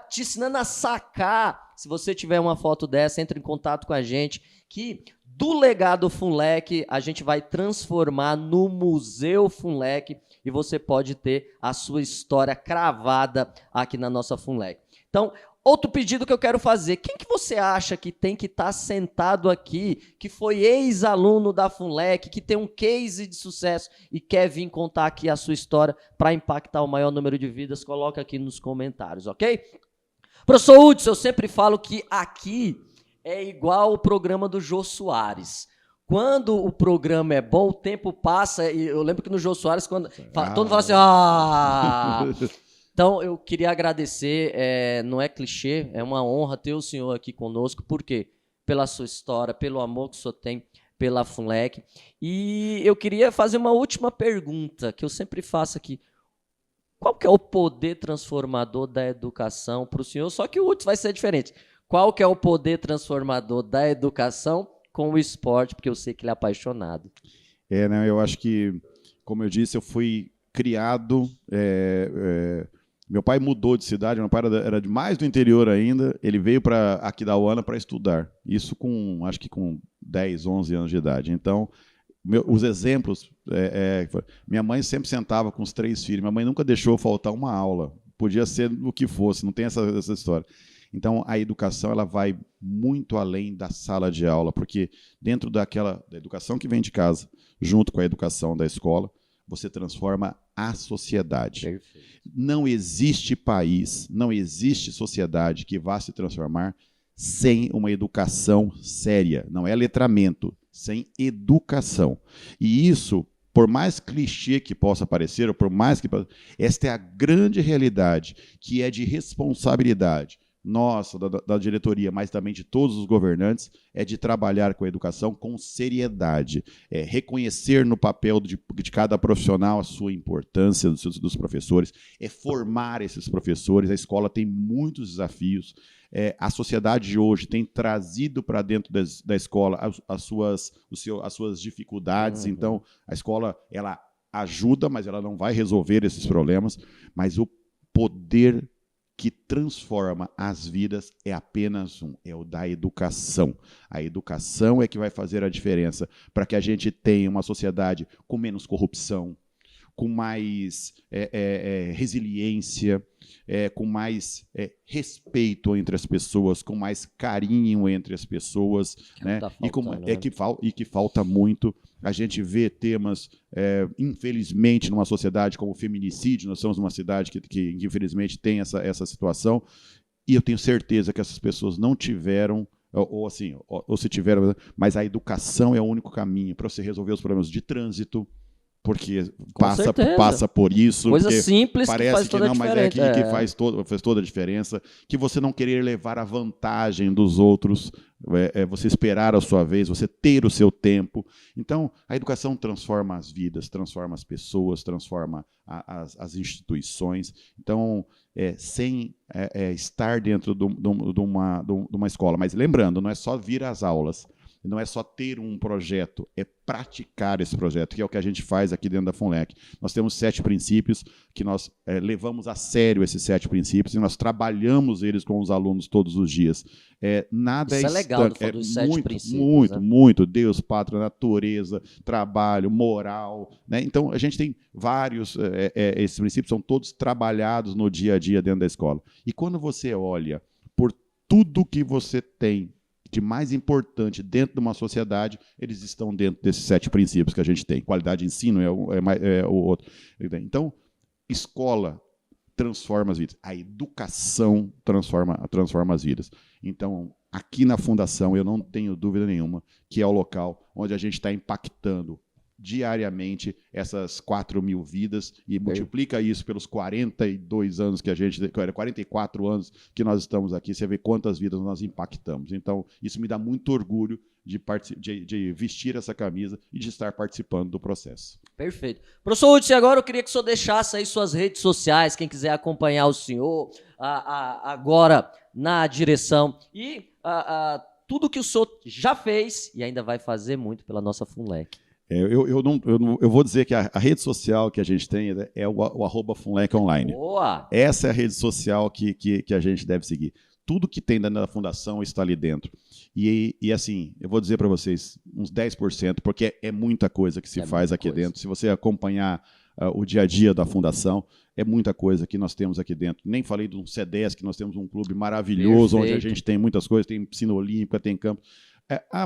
te ensinando a sacar. Se você tiver uma foto dessa, entre em contato com a gente, que do legado Funlec a gente vai transformar no Museu Funlec e você pode ter a sua história cravada aqui na nossa Funlec. Então, outro pedido que eu quero fazer, quem que você acha que tem que estar sentado aqui, que foi ex-aluno da Funlec, que tem um case de sucesso e quer vir contar aqui a sua história para impactar o maior número de vidas? Coloca aqui nos comentários, ok? Professor Hudson, eu sempre falo que aqui é igual o programa do Jô Soares. Quando o programa é bom, o tempo passa, e eu lembro que no Jô Soares, quando todo mundo fala assim, Então, eu queria agradecer, não é clichê, é uma honra ter o senhor aqui conosco, por quê? Pela sua história, pelo amor que o senhor tem pela Funlec. E eu queria fazer uma última pergunta, que eu sempre faço aqui. Qual que é o poder transformador da educação para o senhor? Só que o Hudson vai ser diferente. Qual que é o poder transformador da educação com o esporte? Porque eu sei que ele é apaixonado. Né, eu acho que, como eu disse, eu fui criado... Meu pai mudou de cidade, meu pai era de mais do interior ainda, ele veio para Aquidauana para estudar, isso acho que com 10, 11 anos de idade. Então, os exemplos, minha mãe sempre sentava com os 3 filhos, minha mãe nunca deixou faltar uma aula, podia ser o que fosse, não tem essa história. Então, a educação ela vai muito além da sala de aula, porque dentro da educação que vem de casa, junto com a educação da escola, você transforma a sociedade. Perfeito. Não existe país, não existe sociedade que vá se transformar sem uma educação séria. Não é letramento, sem educação. E isso, por mais clichê que possa parecer, ou por mais que... Esta é a grande realidade, que é de responsabilidade nossa, da diretoria, mas também de todos os governantes, é de trabalhar com a educação com seriedade, reconhecer no papel de cada profissional a sua importância, dos professores, formar esses professores. A escola tem muitos desafios, a sociedade de hoje tem trazido para dentro da escola as suas dificuldades. Então, a escola ela ajuda, mas ela não vai resolver esses problemas, mas o poder que transforma as vidas é apenas é o da educação. A educação é que vai fazer a diferença para que a gente tenha uma sociedade com menos corrupção, com mais resiliência, com mais respeito entre as pessoas, com mais carinho entre as pessoas, né? E que falta muito. A gente vê temas, infelizmente, numa sociedade como o feminicídio. Nós somos uma cidade que infelizmente tem essa situação, e eu tenho certeza que essas pessoas não tiveram, ou se tiveram, mas a educação é o único caminho para você resolver os problemas de trânsito, porque passa por isso. Coisa simples parece que faz toda a diferença. Mas que faz toda a diferença. Que você não querer levar a vantagem dos outros, você esperar a sua vez, você ter o seu tempo. Então, a educação transforma as vidas, transforma as pessoas, transforma as instituições. Então, sem estar dentro de uma escola. Mas lembrando, não é só vir às aulas, não é só ter um projeto, é praticar esse projeto, que é o que a gente faz aqui dentro da Funlec. Nós temos 7 princípios, que nós levamos a sério esses 7 princípios, e nós trabalhamos eles com os alunos todos os dias. Nada Isso é legal, dos 7 princípios. Muito. Deus, pátria, natureza, trabalho, moral, né? Então, a gente tem vários, esses princípios são todos trabalhados no dia a dia dentro da escola. E quando você olha por tudo que você tem de mais importante dentro de uma sociedade, eles estão dentro desses 7 princípios que a gente tem. Qualidade de ensino é o outro. Então, escola transforma as vidas. A educação transforma as vidas. Então, aqui na Fundação, eu não tenho dúvida nenhuma que é o local onde a gente está impactando diariamente essas 4.000 vidas e multiplica isso pelos 42 anos que 44 anos que nós estamos aqui, você vê quantas vidas nós impactamos. Então, isso me dá muito orgulho de vestir essa camisa e de estar participando do processo. Perfeito. Professor Hudson, agora eu queria que o senhor deixasse aí suas redes sociais, quem quiser acompanhar o senhor agora na direção e tudo que o senhor já fez e ainda vai fazer muito pela nossa FUNLEC. Eu vou dizer que a rede social que a gente tem é o @FUNLEC Online. Boa! Essa é a rede social que a gente deve seguir. Tudo que tem dentro da fundação está ali dentro. E assim, eu vou dizer para vocês, uns 10%, porque é muita coisa que se faz aqui dentro. Se você acompanhar o dia a dia da fundação, é muita coisa que nós temos aqui dentro. Nem falei do C10, que nós temos um clube maravilhoso, onde a gente tem muitas coisas, tem piscina olímpica, tem campo.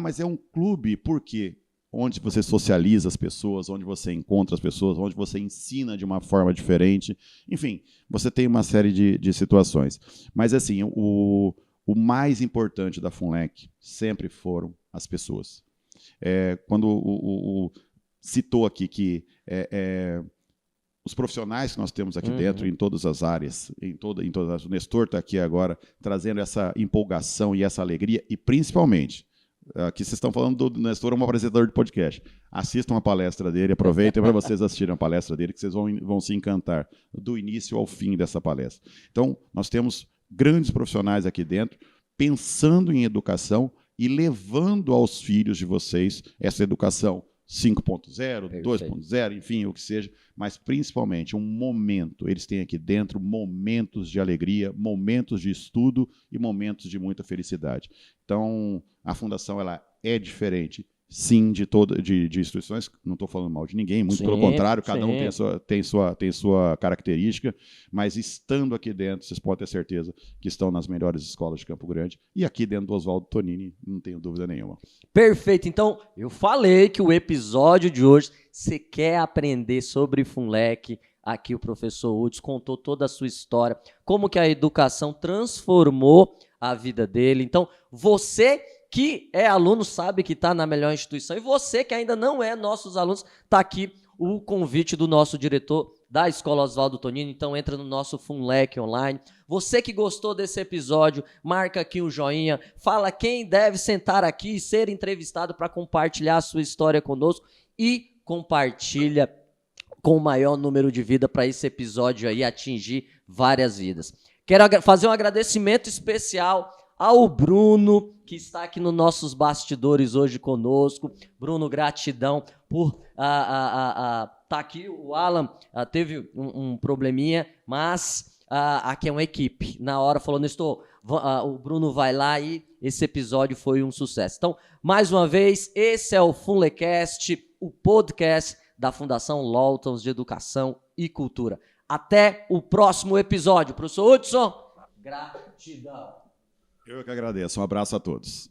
Mas é um clube, por quê? Onde você socializa as pessoas, onde você encontra as pessoas, onde você ensina de uma forma diferente. Enfim, você tem uma série de situações. Mas, assim, o mais importante da FUNLEC sempre foram as pessoas. Quando citou aqui que os profissionais que nós temos aqui dentro, em todas as áreas, em todas o Nestor está aqui agora, trazendo essa empolgação e essa alegria, e principalmente... Aqui vocês estão falando do Nestor, um apresentador de podcast. Assistam a palestra dele, aproveitem para vocês assistirem a palestra dele, que vocês vão se encantar do início ao fim dessa palestra. Então, nós temos grandes profissionais aqui dentro, pensando em educação e levando aos filhos de vocês essa educação 5.0, 2.0, enfim, o que seja, mas principalmente um momento. Eles têm aqui dentro momentos de alegria, momentos de estudo e momentos de muita felicidade. Então, a fundação ela é diferente, sim, de instituições. Não estou falando mal de ninguém, muito pelo contrário, cada um tem sua característica, mas estando aqui dentro, vocês podem ter certeza que estão nas melhores escolas de Campo Grande e aqui dentro do Oswaldo Tonini, não tenho dúvida nenhuma. Perfeito. Então, eu falei que o episódio de hoje, você quer aprender sobre FUNLEC, aqui o professor Hudson contou toda a sua história, como que a educação transformou a vida dele. Então, você que é aluno sabe que está na melhor instituição, e você que ainda não é nossos alunos, está aqui o convite do nosso diretor da Escola Oswaldo Tonini. Então entra no nosso FUNLEC Online. Você que gostou desse episódio, marca aqui um joinha, fala quem deve sentar aqui e ser entrevistado para compartilhar a sua história conosco e compartilha com o maior número de vidas para esse episódio aí atingir várias vidas. Quero fazer um agradecimento especial ao Bruno, que está aqui nos nossos bastidores hoje conosco. Bruno, gratidão por estar aqui. O Alan teve um probleminha, mas aqui é uma equipe. Na hora falou, Nestor, o Bruno vai lá e esse episódio foi um sucesso. Então, mais uma vez, esse é o FUNLECast, o podcast da Fundação Lawtons de Educação e Cultura. Até o próximo episódio. Professor Hudson, gratidão. Eu que agradeço. Um abraço a todos.